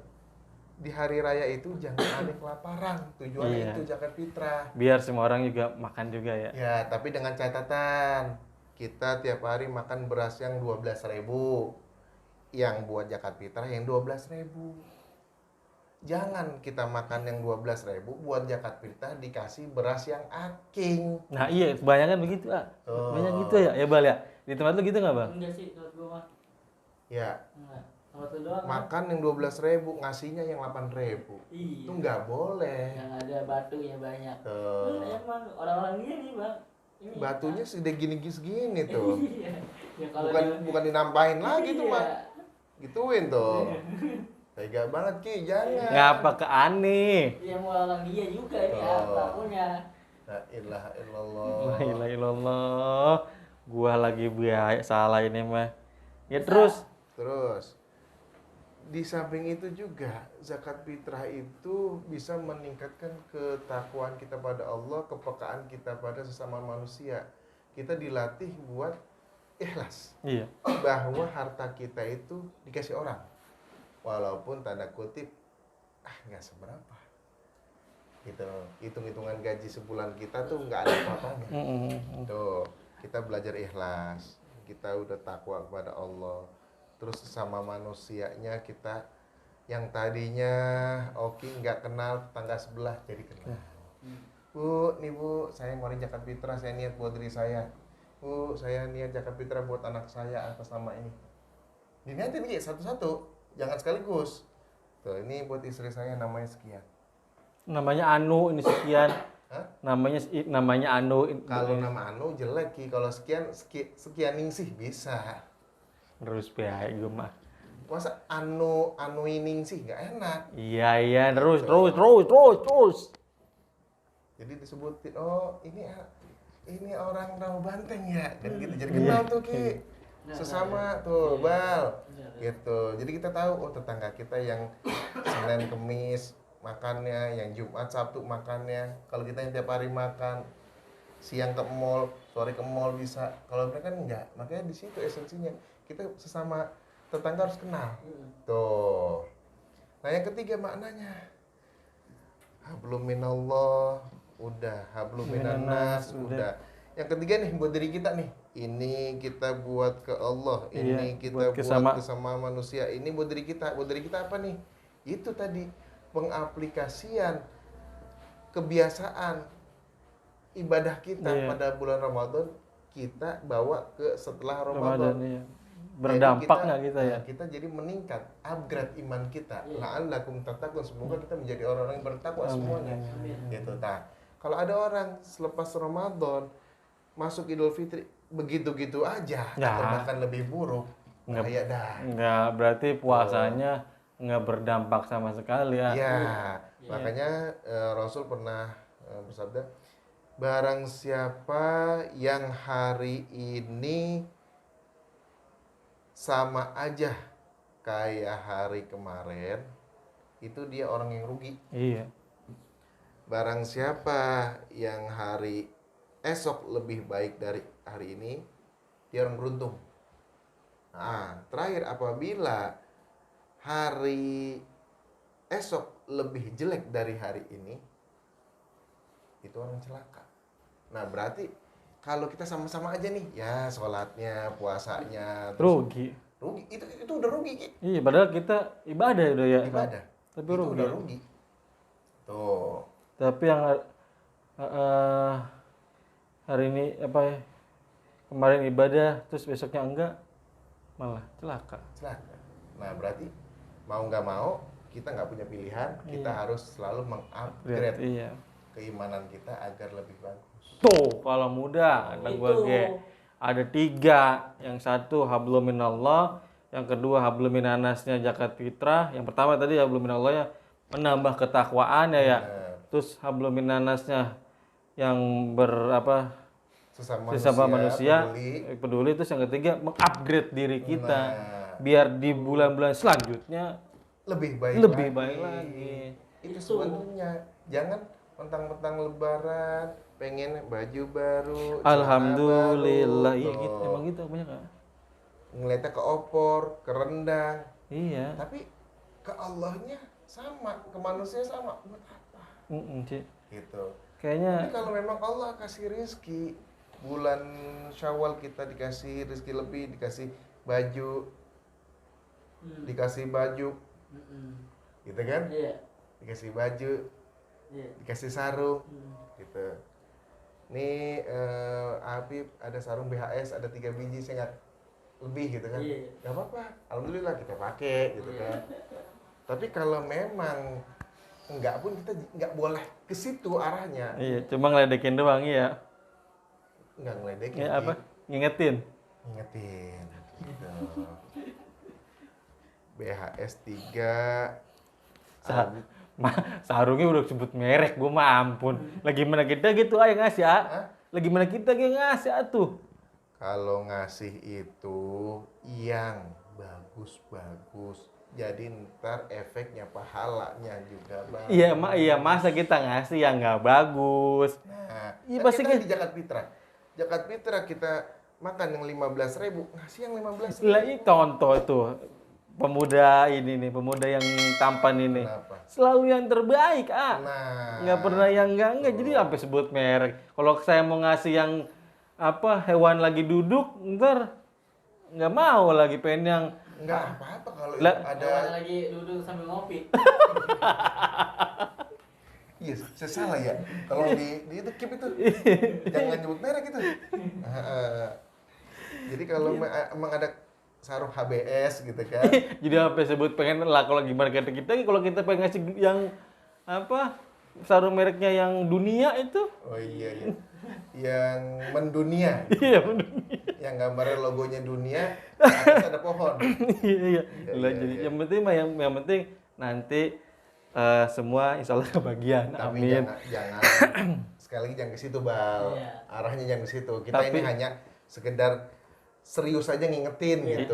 di hari raya itu jangan ada kelaparan. Tujuannya Iya. itu zakat fitrah. Biar semua orang juga makan juga ya. Ya, tapi dengan catatan kita tiap hari makan beras yang 12.000. Yang buat zakat fitrah yang 12.000. Jangan kita makan yang 12.000 buat zakat fitrah dikasih beras yang aking. Nah iya, kebanyakan begitu ah. Oh. Banyak gitu ya, ya Bal ya. Di tempat lu gitu nggak Bang? Enggak sih, kalau gua mah. Ya, Enggak. Kalau tuh doang. kan? makan yang 12.000 ngasihnya yang 8.000. Iya. Itu nggak boleh. Yang ada batunya banyak. Tuh. Emang orang-orang gini, Bang. Ini Batunya sudah gini-gini tuh. Iya. Ya kalau Bukan dinampahin lagi tuh, Iya. Mak. Gituin tuh. Tega banget Ki, jangan. Ngapa ke aneh? Iya, mau orang dia juga ini Oh. apa punya. La ilaha illallah. La ilaha illallah. Gua lagi biaya salah ini mah. Ya terus. Terus di samping itu juga zakat fitrah itu bisa meningkatkan ketakwaan kita pada Allah, kepekaan kita pada sesama manusia. Kita dilatih buat ikhlas Iya. bahwa harta kita itu dikasih orang, walaupun tanda kutip nggak seberapa. Gitu, hitung-hitungan gaji sebulan kita tuh nggak ada apa-apanya. Tuh, kita belajar ikhlas, kita udah takwa kepada Allah. Terus sama manusianya kita yang tadinya oke nggak kenal tetangga sebelah jadi kenal. Bu, nih Bu, saya mau zakat fitrah, saya niat buat diri saya. Bu, saya niat zakat fitrah buat anak saya atas nama ini. Diniatin Ki satu-satu, jangan sekaligus. Tuh, ini buat istri saya namanya sekian. Namanya Anu ini sekian. Hah? Namanya Anu. Kalau nama Anu jelek Ki, kalau sekian ningsih bisa. Terus biaya gue mah. Masa anu ining sih nggak enak. Iya, terus. Jadi disebutin, oh ini orang Rawa Banteng ya, kan gitu. Jadi kenal tuh Ki, sesama tuh Bal, gitu. Jadi kita tahu, oh tetangga kita yang Senin Kemis makannya, yang Jumat Sabtu makannya. Kalau kita yang tiap hari makan, siang ke mall, sore ke mall bisa. Kalau mereka kan enggak, makanya di situ esensinya. Kita sesama tetangga harus kenal. Tuh. Nah yang ketiga maknanya, hablum minallah, udah. Hablum minannas, udah. Yang ketiga nih buat diri kita nih. Ini kita buat ke Allah, ini kita buat ke sama manusia. Ini buat diri kita. Buat diri kita apa nih? Itu tadi pengaplikasian kebiasaan ibadah kita pada bulan Ramadan kita bawa ke setelah Ramadan. Iya. Berdampak nggak kita ya? Kita jadi meningkat, upgrade iman kita. La'allakum tattaqun, semoga kita menjadi orang-orang yang bertakwa semuanya. Gitu. Nah, kalau ada orang selepas Ramadan masuk Idul Fitri begitu-gitu aja, atau bahkan lebih buruk, kayak dah. Nggak, berarti puasanya nggak berdampak sama sekali ya. Iya, makanya Rasul pernah bersabda, barang siapa yang hari ini sama aja kayak hari kemarin, itu dia orang yang rugi. Iya. Barang siapa yang hari esok lebih baik dari hari ini, dia orang beruntung. Nah, terakhir apabila hari esok lebih jelek dari hari ini, itu orang celaka. Nah, berarti kalau kita sama-sama aja nih, ya sholatnya, puasanya, terus Rugi. itu udah rugi, Ki. Iya, padahal kita ibadah udah ya. Ibadah. Tapi Itu rugi. udah rugi. Tuh. Tapi yang hari ini apa ya? Kemarin ibadah terus besoknya enggak, malah celaka. Celaka. Nah, berarti mau nggak mau kita nggak punya pilihan, kita harus selalu mengupgrade Iya. keimanan kita agar lebih bagus. Tuh, kalau muda ada gua ada 3. Yang satu hablum minallah, yang kedua hablum minannasnya zakat fitrah. Yang pertama tadi hablum minallah ya menambah ketakwaan ya. Terus hablum minannasnya yang sesama manusia peduli. Terus yang ketiga mengupgrade diri kita biar di bulan-bulan selanjutnya lebih baik lagi. Itu sebenarnya jangan mentang-mentang lebaran pengen baju baru, Alhamdulillah, celana iya baru, gitu, tuh. emang gitu banyak kan? Ngeliatnya ke opor, ke rendang, Iya. tapi ke Allahnya sama, ke manusia sama, buat apa? Cik. Gitu. Kayaknya Tapi kalau memang Allah kasih rizki, bulan Syawal kita dikasih rizki lebih, dikasih baju, gitu kan? Iya. Dikasih baju, Iya. dikasih sarung, gitu. Nih Habib ada sarung BHS, ada 3 biji, saya nggak lebih gitu kan? Iya. Nggak apa-apa, alhamdulillah kita pakai gitu kan. Tapi kalau memang enggak pun kita nggak boleh ke situ arahnya. iya, cuma ngeledekin doang iya. Nggak ngeledekin. Ya apa? Ngingetin. Ingetin gitu. BHS 3 Sarungnya udah sebut merek, gua mah ampun. Lagi mana kita gitu aja ngasih Lagi mana kita yang ngasih atuh. Kalau ngasih itu yang bagus-bagus. Jadi ntar efeknya pahalanya juga bagus. Iya, masa kita ngasih yang nggak bagus. Nah, Iya, kan pasti kita kan. di Zakat Fitrah. Zakat Fitrah kita makan yang 15.000, ngasih yang 15.000. Lah itu contoh tuh. Pemuda ini nih, pemuda yang tampan ini. Kenapa? Selalu yang terbaik, Nah, nggak pernah yang enggak. Jadi sampai sebut merek. Kalau saya mau ngasih yang hewan lagi duduk, ntar nggak mau lagi, pengen yang nggak apa-apa kalau itu Lah, ada. Kawan lagi duduk sambil ngopi. Iya, saya salah ya. Tolong di itu keep itu. Jangan nyebut merek itu. Jadi kalau emang ada sarung HBS gitu kan. jadi sampai sebut pengen lah kalau gimana kata kita, kalau kita pengen ngasih yang sarung mereknya yang dunia itu. Oh iya. Yang mendunia. Iya benar. Yang gambarnya logonya dunia, atas ada pohon. Iya. Lah, iya, jadi iya. yang penting mah yang penting nanti semua insya Allah kebagian. Tapi Amin. jangan sekali lagi jangan ke situ, Bal. Iya. Arahnya jangan ke situ. Kita Tapi- ini hanya sekedar serius aja ngingetin gitu.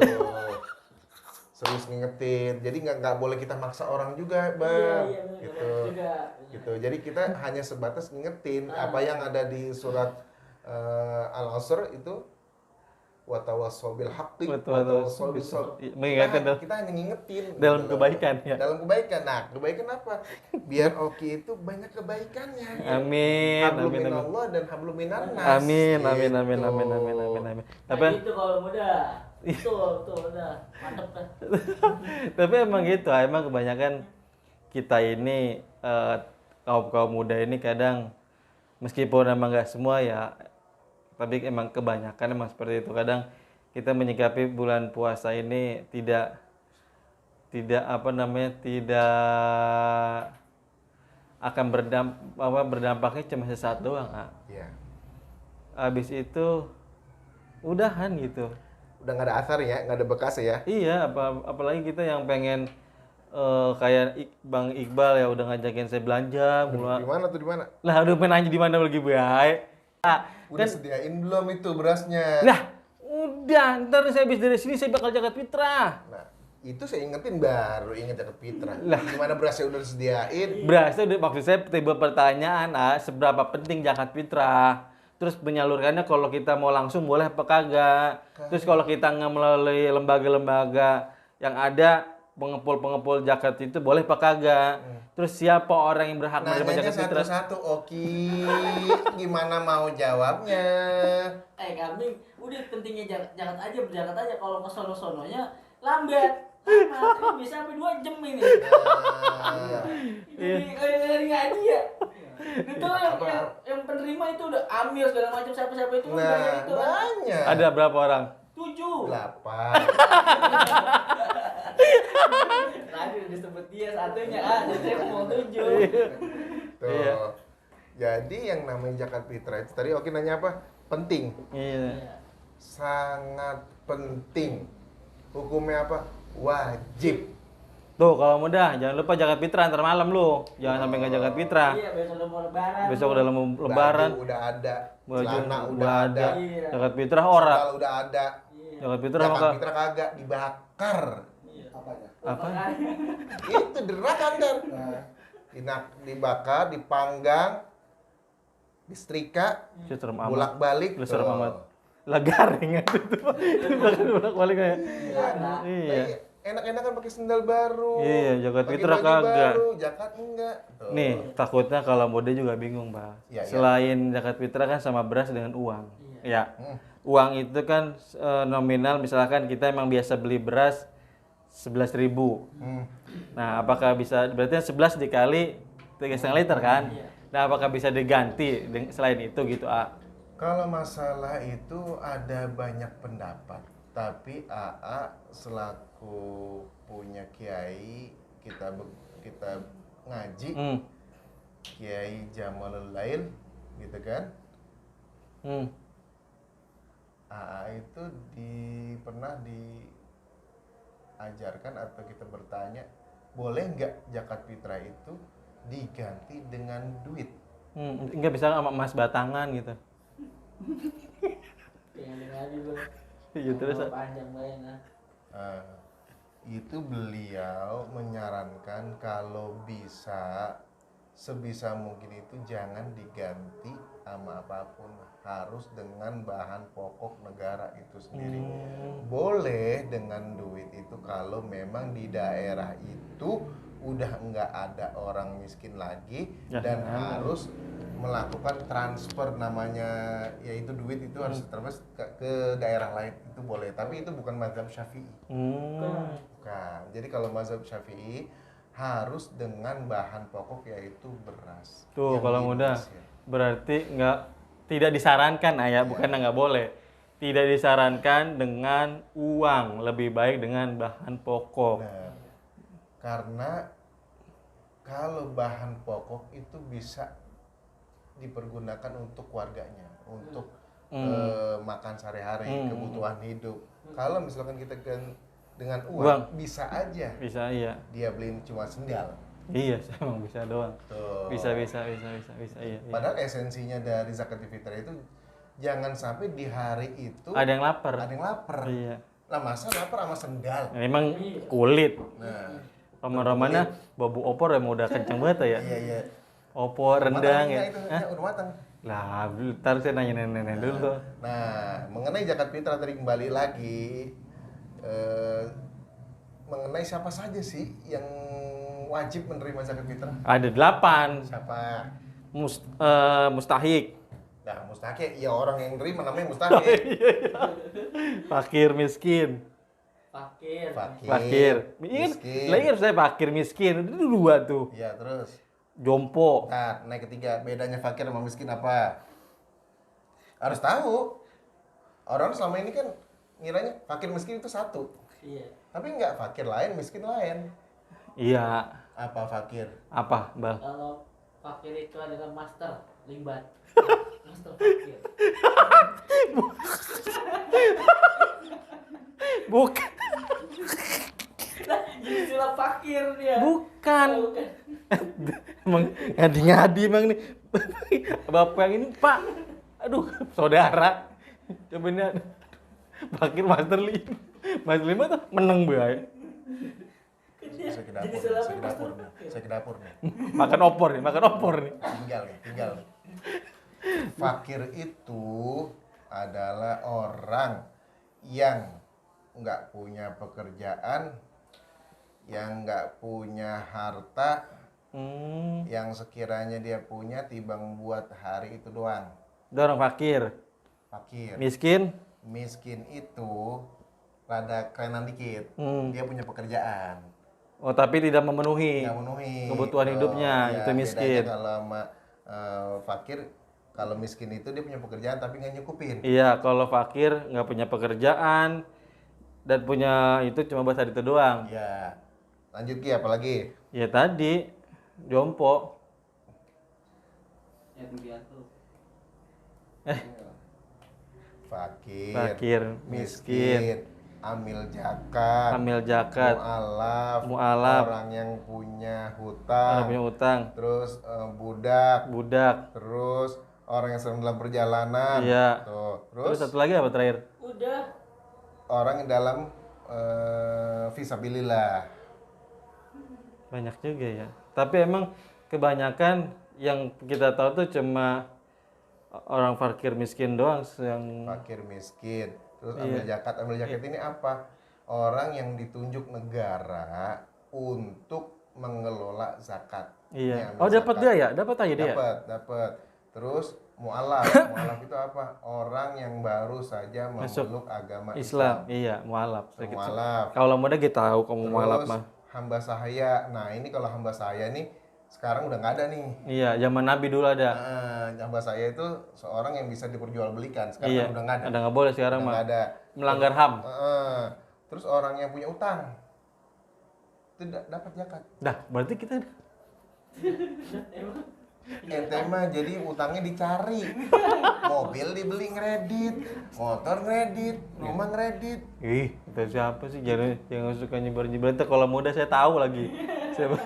Serius ngingetin. Jadi nggak boleh kita maksa orang juga, Bal. Iya, benar, Gitu. juga. Gitu. Jadi kita hanya sebatas ngingetin apa yang ada di surat Al-Asr itu watawassaw bil haqqi watawassaw bis sabr. Mengingatkan Kita hanya ngingetin dalam gitu loh. kebaikan, ya. Dalam kebaikan. Nah, kebaikan apa? Biar Oki itu banyak kebaikannya. Amin. Hablum Amin. Amin. minallah dan hablum minannas. Amin. Amin. Gitu. Amin. Amin. Amin. Amin. Amin. Nah, Tapi gitu kalau muda. Tuh, udah. Mantep kan. tapi emang gitu, emang kebanyakan kita ini kaum muda ini kadang meskipun emang nggak semua ya, tapi emang kebanyakan emang seperti itu. Kadang kita menyikapi bulan puasa ini tidak akan berdampaknya cuma sesaat doang. Iya. Habis itu udahan gitu. Udah nggak ada asar ya, nggak ada bekas ya. Iya, apalagi kita yang pengen kayak Bang Iqbal ya udah ngajakin saya belanja mulu. Di mana tuh, di mana? Lah udah pengen nanya di mana lagi baik. Udah sediain belum itu berasnya? Lah, udah, ntar saya habis dari sini saya bakal zakat fitrah. Nah, itu saya ingetin baru inget Zakat Fitrah. Lah. Gimana berasnya udah disediain? Berasa udah, maksud saya tiba pertanyaan, seberapa penting zakat fitrah? Terus menyalurkannya kalau kita mau langsung boleh apa kagak? Terus kalau kita nggak melalui lembaga-lembaga yang ada pengepul zakat itu boleh apa kagak? Terus siapa orang yang berhak menerima Nanyanya zakat fitrah? satu-satu, Oki. Gimana mau jawabnya? Kambing, udah pentingnya berjagat aja. Kalau ke sono-sononya lambat. Lama, ini bisa sampai 2 jam ini. Ini kayak ngaji ya. Itu yang penerima itu udah ambil segala macam siapa-siapa itu udah Nah, itu kan. banyak. Ada berapa orang? 7. 8. Tadi udah disebut dia satunya, jadi saya mau 7. Tuh. Iya. Jadi yang namanya zakat fitrah itu tadi Oki nanya apa? Penting. Iya. Sangat penting. Hukumnya apa? Wajib. Tuh kalau mudah jangan lupa zakat fitrah antar malam lu. Jangan sampai nggak zakat fitrah. Iya, besok udah mau lebaran. Besok udah mau lebaran. Baju udah ada. Baju Celana udah udah ada. Iya. Zakat fitrah ora. Sandal udah ada. Iya. Zakat fitrah Zakat maka fitrah kagak dibakar. Iya. apa? Itu derak kan. Dibakar, dipanggang, disetrika, Serem amat. bolak-balik. Lu serem tuh. amat. Lah garing itu tuh. Bolak-balik kayak. Iya. Enak-enakan pakai sendal baru. Iya, zakat pakai fitrah baju kagak. baru, zakat enggak. Tuh. Nih, takutnya kalau mode juga bingung, Bang. Iya, iya. Selain zakat fitrah kan sama beras dengan uang. Ya. Uang itu kan nominal misalkan kita emang biasa beli beras 11.000. Nah, apakah bisa berarti 11 dikali 3,5 liter kan? Nah, apakah bisa diganti selain itu gitu, A? Kalau masalah itu ada banyak pendapat, tapi AA selaku punya kiai kita ngaji Kiai Jamalul Lail gitu kan. AA itu pernah diajarkan atau kita bertanya, boleh nggak zakat fitrah itu diganti dengan duit? Enggak bisa sama emas batangan gitu. Pengen lagi gue. Iya terus. Panjang banget nah. Itu beliau menyarankan kalau bisa sebisa mungkin itu jangan diganti sama apapun, harus dengan bahan pokok negara itu sendiri. Boleh dengan duit itu kalau memang di daerah itu udah nggak ada orang miskin lagi dan harus melakukan transfer namanya, yaitu duit itu harus transfer ke daerah lain, itu boleh, tapi itu bukan mazhab Syafi'i. Bukan. Jadi kalau mazhab Syafi'i harus dengan bahan pokok yaitu beras. Tuh yang kalau di mudah Indonesia. berarti tidak disarankan ayah, bukan nggak boleh. Tidak disarankan dengan uang, lebih baik dengan bahan pokok. Nah, karena kalau bahan pokok itu bisa dipergunakan untuk keluarganya, untuk makan sehari-hari, kebutuhan hidup. Kalau misalkan kita dengan uang, bisa aja. Bisa iya. Dia beliin cuma sendal. Iya, emang bisa doang. Tuh. Bisa iya. Padahal esensinya dari zakat fitrah itu jangan sampai di hari itu Ada yang lapar. Iya. Lah masa lapar sama sendal? Memang kulit. Nah, Roman-romannya babu opor yang udah kenceng banget ya. iya. Opor rendang ya. Itu udah matang. Lah, ntar saya nanya nenek dulu. Nah, mengenai zakat fitrah tadi kembali lagi mengenai siapa saja sih yang wajib menerima zakat fitrah? Ada 8. Siapa? Mustahik. Nah, mustahik ya orang yang nerima namanya mustahik. Fakir miskin. Fakir. Miskin. Lah saya fakir miskin. Itu 2 tuh. Iya, terus. Jompo. Nah, naik ketiga, bedanya fakir sama miskin apa? Harus tahu. Orang selama ini kan ngiranya fakir miskin itu satu. Iya. Tapi enggak, fakir lain, miskin lain. Iya. Apa fakir? Apa, Bang? Kalau fakir itu adalah master limbat. Master fakir. Bukan. Jadi istilah fakir dia. Bukan. Oh, bukan. Emang ngadi-ngadi emang nih. Bapak yang ini, Pak. Aduh, saudara. Coba ini fakir master 5. Master 5 tuh menang bae. Saya ke dapur, Jadi nih, salah saya ke master dapur, nih. fakir. Saya ke dapur nih. Makan opor nih. Tinggal. Fakir itu adalah orang yang nggak punya pekerjaan, yang nggak punya harta Hmm. yang sekiranya dia punya timbang buat hari itu doang. Itu orang fakir. Fakir. Miskin. Miskin itu rada kerenan dikit. Hmm. Dia punya pekerjaan. Oh, tapi tidak memenuhi Nggak memenuhi kebutuhan hidupnya, iya, itu miskin. bedanya kalau sama fakir, kalau miskin itu dia punya pekerjaan tapi nggak nyukupin. Iya, kalau fakir nggak punya pekerjaan dan punya itu cuma buat hari itu doang. Ya, lanjut Ki, apalagi? Ya tadi jompo. Ya begitu. Fakir, Fakir, miskin, amil zakat, amil zakat, mualaf, orang yang punya orang hutang, punya utang, terus budak, budak. terus orang yang sedang dalam perjalanan, Iya. tuh, Terus terus satu lagi apa terakhir? Udah. orang yang dalam fisabilillah. Banyak juga ya. Tapi emang kebanyakan yang kita tahu tuh cuma orang fakir miskin doang yang Fakir miskin, terus Iya. amil zakat ini apa? Orang yang ditunjuk negara untuk mengelola zakat. iya. Ini amil Oh, dapat zakat. dia ya? Dapat aja dia. Dapat. Terus mualaf, mualaf itu apa? Orang yang baru saja Masuk memeluk agama Islam. Iya, mualaf. Mualaf. Kalau muda kita tahu kamu mualaf Terus mah. hamba sahaya. Nah, ini kalau hamba sahaya nih sekarang udah nggak ada nih. Iya, zaman Nabi dulu ada. Hamba sahaya itu seorang yang bisa diperjualbelikan. Sekarang Iya. udah nggak ada. Ada nggak boleh sekarang Udah mah. nggak ada. Melanggar HAM. Terus orang yang punya utang itu dapat zakat. Dah, berarti kita Ente mah jadi utangnya dicari. Mobil dibeli ngredit, motor ngredit, rumah ngredit. ih, itu siapa sih? Jangan suka nyebar-nyebar. Ntar kalau muda saya tahu lagi. Siapa?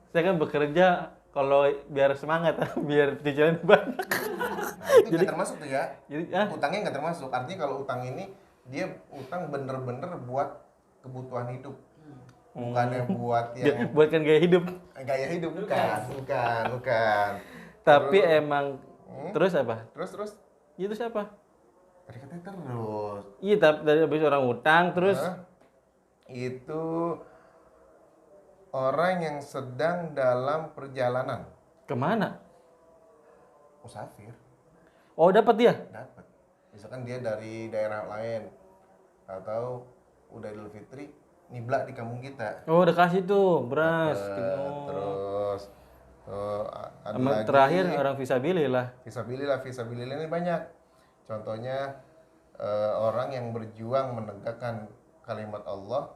Saya kan bekerja kalau biar semangat, biar cicilan banyak. Nah, itu nggak termasuk tuh ya. Jadi, Utangnya nggak termasuk. Artinya kalau utang ini dia utang bener-bener buat kebutuhan hidup. Bukannya buat yang buatkan gaya hidup. gaya hidup, bukan. Tapi emang terus apa? Terus Itu siapa? tadi katanya terus. Iya, tapi dari habis orang utang terus Hah? Itu orang yang sedang dalam perjalanan kemana? musafir. Oh, dapat dia. Dapat. Misalkan dia dari daerah lain atau udah Idul Fitri niblak di kampung kita. Oh, udah kasih tuh beras. Terus ada Sama lagi terakhir orang fisabilillah. Fisabilillah ini banyak. Contohnya orang yang berjuang menegakkan kalimat Allah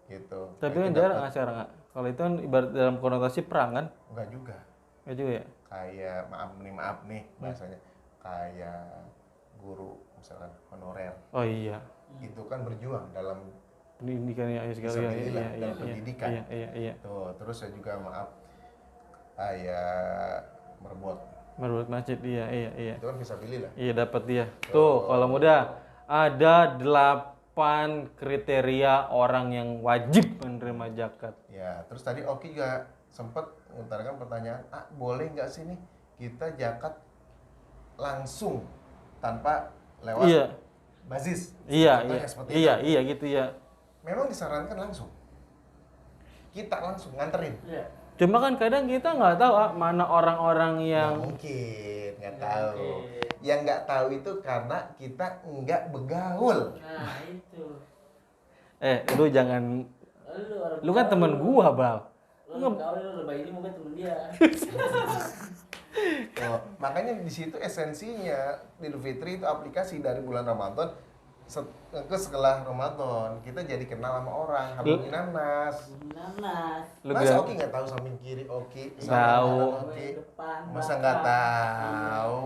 gitu. Tapi Nah, kan itu jarang dapat. acara nggak? Kalau itu kan ibarat dalam konotasi perang kan? Enggak juga. Nggak juga ya? Kayak maaf nih bahasanya. Kayak guru misalkan honorer. Oh iya. Itu kan berjuang dalam Pendidikan ya sekali ya. Fisabilillah, dalam pendidikan. Iya. tuh. Terus saya juga maaf kayak merbot. Menurut masjid iya. Itu kan fisabilillah. Iya dapat dia. Tuh, kalau muda ada 8 kriteria orang yang wajib menerima zakat. Ya, terus tadi Oki juga sempat mengutarakan pertanyaan, boleh nggak sih nih kita zakat langsung tanpa lewat Iya. bazis? Iya Contohnya seperti itu. iya gitu ya. Memang disarankan langsung. Kita langsung nganterin. Iya. Cuma kan kadang kita nggak tahu mana orang-orang Nggak yang mungkin, nggak Nggak tahu. mungkin. Yang nggak tahu itu karena kita nggak begaul. Nah, itu. lu jangan lu kan temen gua, Bal. Lu kau lu lebay ini mungkin temen dia. Oh, makanya di situ esensinya Idul Fitri itu aplikasi dari bulan Ramadan ke setelah Ramadan kita jadi kenal sama orang. Habibin Nanas. Nanas. Lu Masa bilang- Oki nggak tahu samping kiri Oki? Tahu. kanan Oki? Depan. Masa belakang. nggak tahu?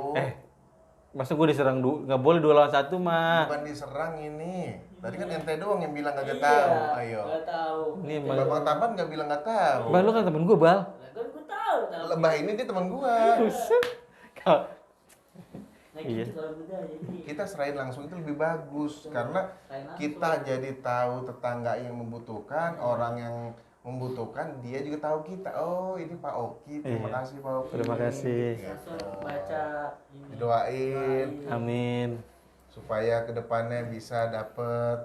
Masa gua diserang nggak boleh 2 lawan 1 mah. Bukan diserang ini. Tadi kan ente doang yang bilang nggak Iya, tahu. Ayo. nggak tahu. Ini Bang Tampan nggak bilang nggak tahu. Bal, lu kan temen gua, Bal. Lah, kan gua tahu. Lebah ini dia teman gua. Nah, Iya. gitu kalau muda jadi. Kita serahin langsung itu lebih bagus karena Serahin langsung. kita jadi tahu tetangga yang membutuhkan, orang yang membutuhkan, dia juga tahu kita. Oh, ini Pak Oki. Terima Iya. kasih Pak Oki. Terima kasih. Langsung baca ini. Didoain Amin. supaya kedepannya bisa dapet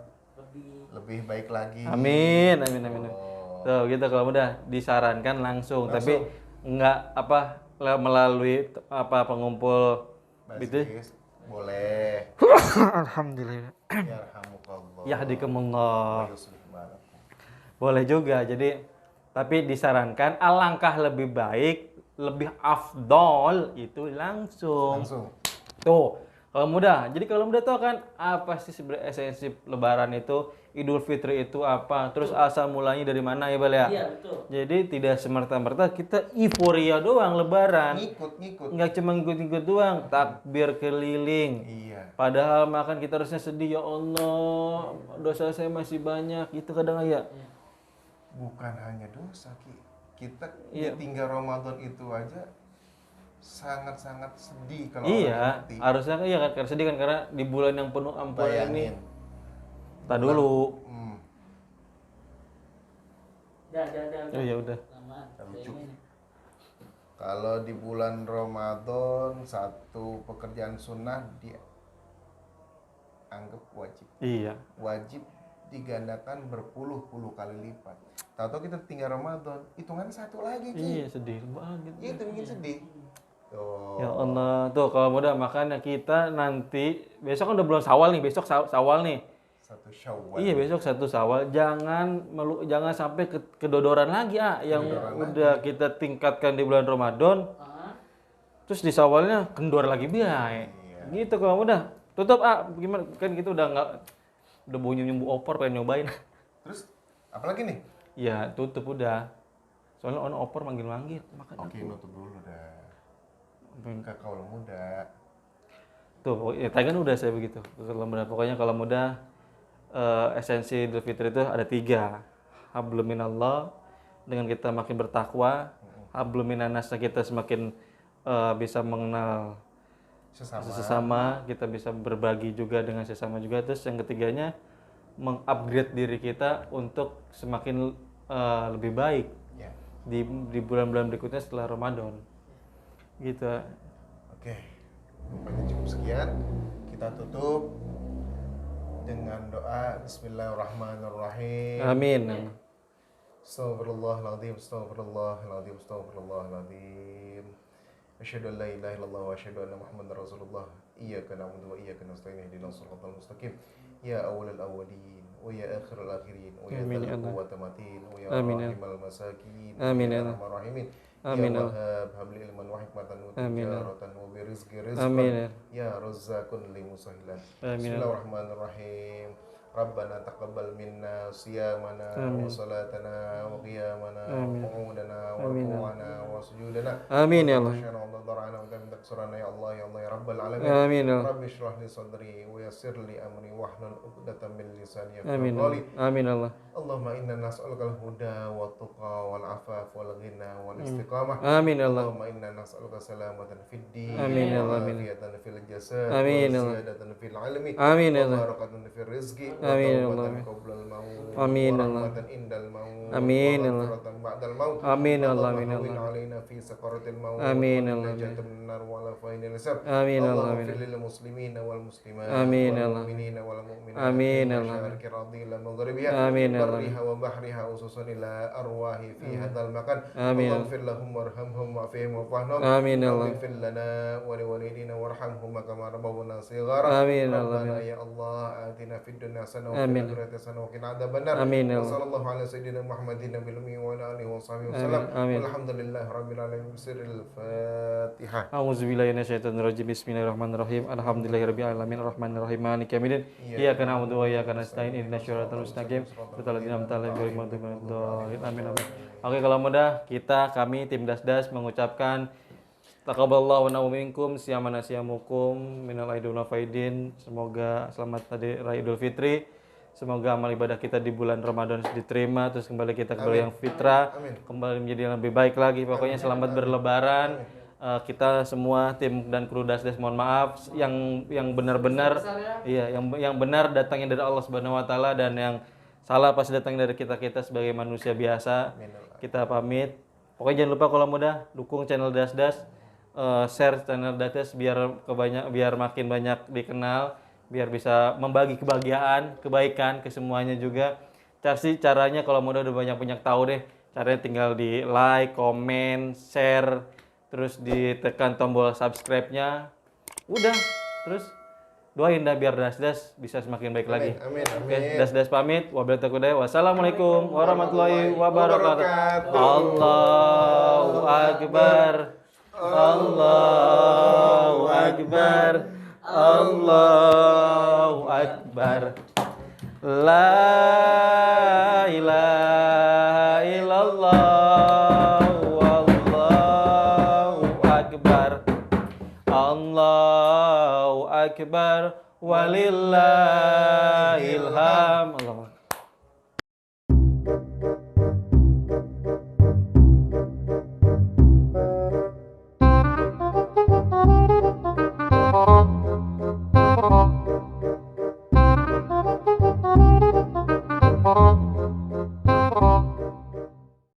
lebih baik lagi. Amin, amin, amin. Oh. Tuh gitu kalau mudah disarankan langsung, tapi Langsung. enggak melalui pengumpul gitu. Basis boleh. Alhamdulillah. Yarhamukallah. Yahdikumullah. Wa yuslih balakum. Boleh juga. Jadi tapi disarankan alangkah lebih baik, lebih afdol itu langsung. Langsung. Tuh, kalau mudah. Jadi kalau mudah tuh kan apa sih sebenarnya esensi Lebaran itu, Idul Fitri itu apa, terus asal mulanya dari mana ya Bal ya? Iya, betul. Jadi tidak semerta-merta kita euforia doang Lebaran. Ngikut. Nggak cuma ngikut-ngikut doang, takbir keliling. Iya. Padahal makan kita harusnya sedih, ya Allah, dosa saya masih banyak. Itu kadang ya. Bukan hanya dosa, Ki. Kita Iya. ditinggal Ramadan itu aja sangat-sangat sedih kalau Iya, orang ngerti. harusnya kan iya kan karena sedih kan karena di bulan yang penuh ampunan ini. Bayangin. Tak dulu. Dah. Oh ya udah. Lamaan. Lucu. Ini. Kalau di bulan Ramadan satu pekerjaan sunnah dianggap wajib. Iya. Wajib digandakan berpuluh-puluh kali lipat. Tahu-tahu kita tinggal Ramadan, hitungannya satu lagi, Ki. Iya sedih banget. Itu bikin sedih. Tuh. Ya Allah, tuh kalau mudah makanya kita nanti besok kan udah bulan Syawal nih, besok Syawal nih. Satu Syawal. Iya besok 1 Syawal, jangan sampai kedodoran lagi yang udah kita tingkatkan di bulan Ramadan, terus di Syawalnya kendor lagi biaya. Gitu kalau mudah. Tutup gimana kan gitu udah bunyi nyumbu opor pengen nyobain. Terus apalagi nih? Ya tutup udah. Soalnya opor manggil-manggil makan. Oke, nutup dulu dah. Kakak muda. Tuh, ya tadi kan udah saya begitu. Kalau mudah pokoknya kalau mudah esensi Idul Fitri itu ada 3. Hablum minallah, dengan kita makin bertakwa. Hablum minannas, kita semakin bisa mengenal sesama, kita bisa berbagi juga dengan sesama juga. Terus yang ketiganya mengupgrade diri kita untuk semakin lebih baik Ya. di bulan-bulan berikutnya setelah Ramadan. Gitu. Oke. Rupanya cukup sekian. Kita tutup dengan doa Bismillahirrahmanirrahim. Amin. Astagfirullahaladzim, astagfirullahaladzim, astagfirullahaladzim. Asyhadu an la ilaha illallah wa asyhadu anna Muhammadar Rasulullah. Iyyaka na'budu wa iyyaka nasta'in ihdinas siratal mustaqim. Ya awwalal awwalin wa ya akhiral akhirin wa ya Amin, ya dzal Allah. quwwati matin wa ya Amin, ya. rahimal masakin. Amin, ya ya Allah. arhamar rahimin. Amin, Ya ya Allah. wahhab habli ilman wa hikmatan wa Amin, ya. tijaratan wa birizqi rizqan. Amin, ya. Ya razzaqun li musahhilan. Amin, ya. Bismillahirrahmanirrahim. Rabbana taqabbal minna siyamana wa Amin. salatana wa qiyamana wa Amin. qu'udana wa Amin, ya. ruku'ana wa sujudana. Amin, ya Allah. Wa darana wa taksurana ya Allah ya Allah ya Rabbal alamin. Amin, ya Allah. Rabbi shrah li sadri wa yassir li amri wahlul 'uqdatam min lisani Amin. yafqahu qawli. Amin Allah. Allahumma inna nas'aluka al-huda wa tuqa wal afaf wal ghina wal istiqamah. Amin ya Allah. Allahumma inna nas'aluka salamatan fid din. Amin ya Allah. Wa afiyatan fil jasad. Amin ya Wa Allah. ziyadatan fil ilmi. Amin ya Wa Allah. barakatan fil rizqi. Wa Amin ya tawbatan Allah. qabla al-maut. Amin Wa ya Allah. rahmatan indal maut. Amin ya Wa Allah. maghfiratan ba'dal maut. Amin ya Allah. Amin ya Allahumma hawwin Allah. alaina fi sakaratil maut. Amin ya Wa Allah. najatan minan nar wa la fainil hisab. Amin ya Allah. Allahumma Amin ya fil lil muslimina wal muslimat. Amin ya wal Allah. mu'minina wal mu'minat. Amin ya Fi Allah. masyariki radhiyal maghribiha. Amin ya Allah. برها وبحرها وسوسا إلى أرواح في هذا المكان. آمين. اللهم اغفر لهم وارحمهم واعفهم واعف عنهم. آمين يا الله. اغفر لنا ولوالدينا وارحمهما كما ربونا صغارا. آمين يا الله. ربنا يا الله آتنا في الدنيا حسنة وفي آمين. الآخرة حسنة وقنا عذاب النار. آمين يا الله. وصلى الله على سيدنا محمد النبي الأمي وعلى آله وصحبه آمين. وسلم. آمين. والحمد لله رب العالمين بسر الفاتحة. A'udzubillahi minasyaitonirrajim. Bismillahirrahmanirrahim. Alhamdulillahirabbil alamin arrahmanirrahim maliki yaumiddin. Iyyaka na'budu wa iyyaka nasta'in ihdinas siratal mustaqim. Shiratal ladzina an'amta 'alaihim ghairil maghdubi 'alaihim waladdallin. Amin amin. Oke, kalau mudah kami tim Dasdas mengucapkan taqabbalallahu wa minkum siyamana siyamukum minal aidin wal faidin. Semoga selamat tadi Raya Idul Fitri. Semoga amal ibadah kita di bulan Ramadan diterima, terus kembali kita ke yang fitrah, Amin. kembali menjadi yang lebih baik lagi. Pokoknya selamat berlebaran. Kita semua tim dan kru Dasdas mohon maaf yang benar-benar yang benar datangnya dari Allah Subhanahu wa taala dan yang salah pasti datangnya dari kita sebagai manusia biasa. Kita pamit. Pokoknya jangan lupa kalau mudah dukung channel Dasdas, share channel Dasdas biar makin banyak dikenal, biar bisa membagi kebahagiaan, kebaikan ke semuanya juga. Caranya kalau mau udah banyak tahu deh. Caranya tinggal di like, komen, share, terus ditekan tombol subscribe-nya. Udah, terus doain dah biar Das bisa semakin baik lagi. Amin. Oke, Das pamit. Wabillahi taufiq. Wassalamualaikum warahmatullahi wabarakatuh. Allahu akbar. Allahu akbar. Allahu akbar. La ilaha illallah. Wallahu akbar. Allahu akbar walillahil hamd.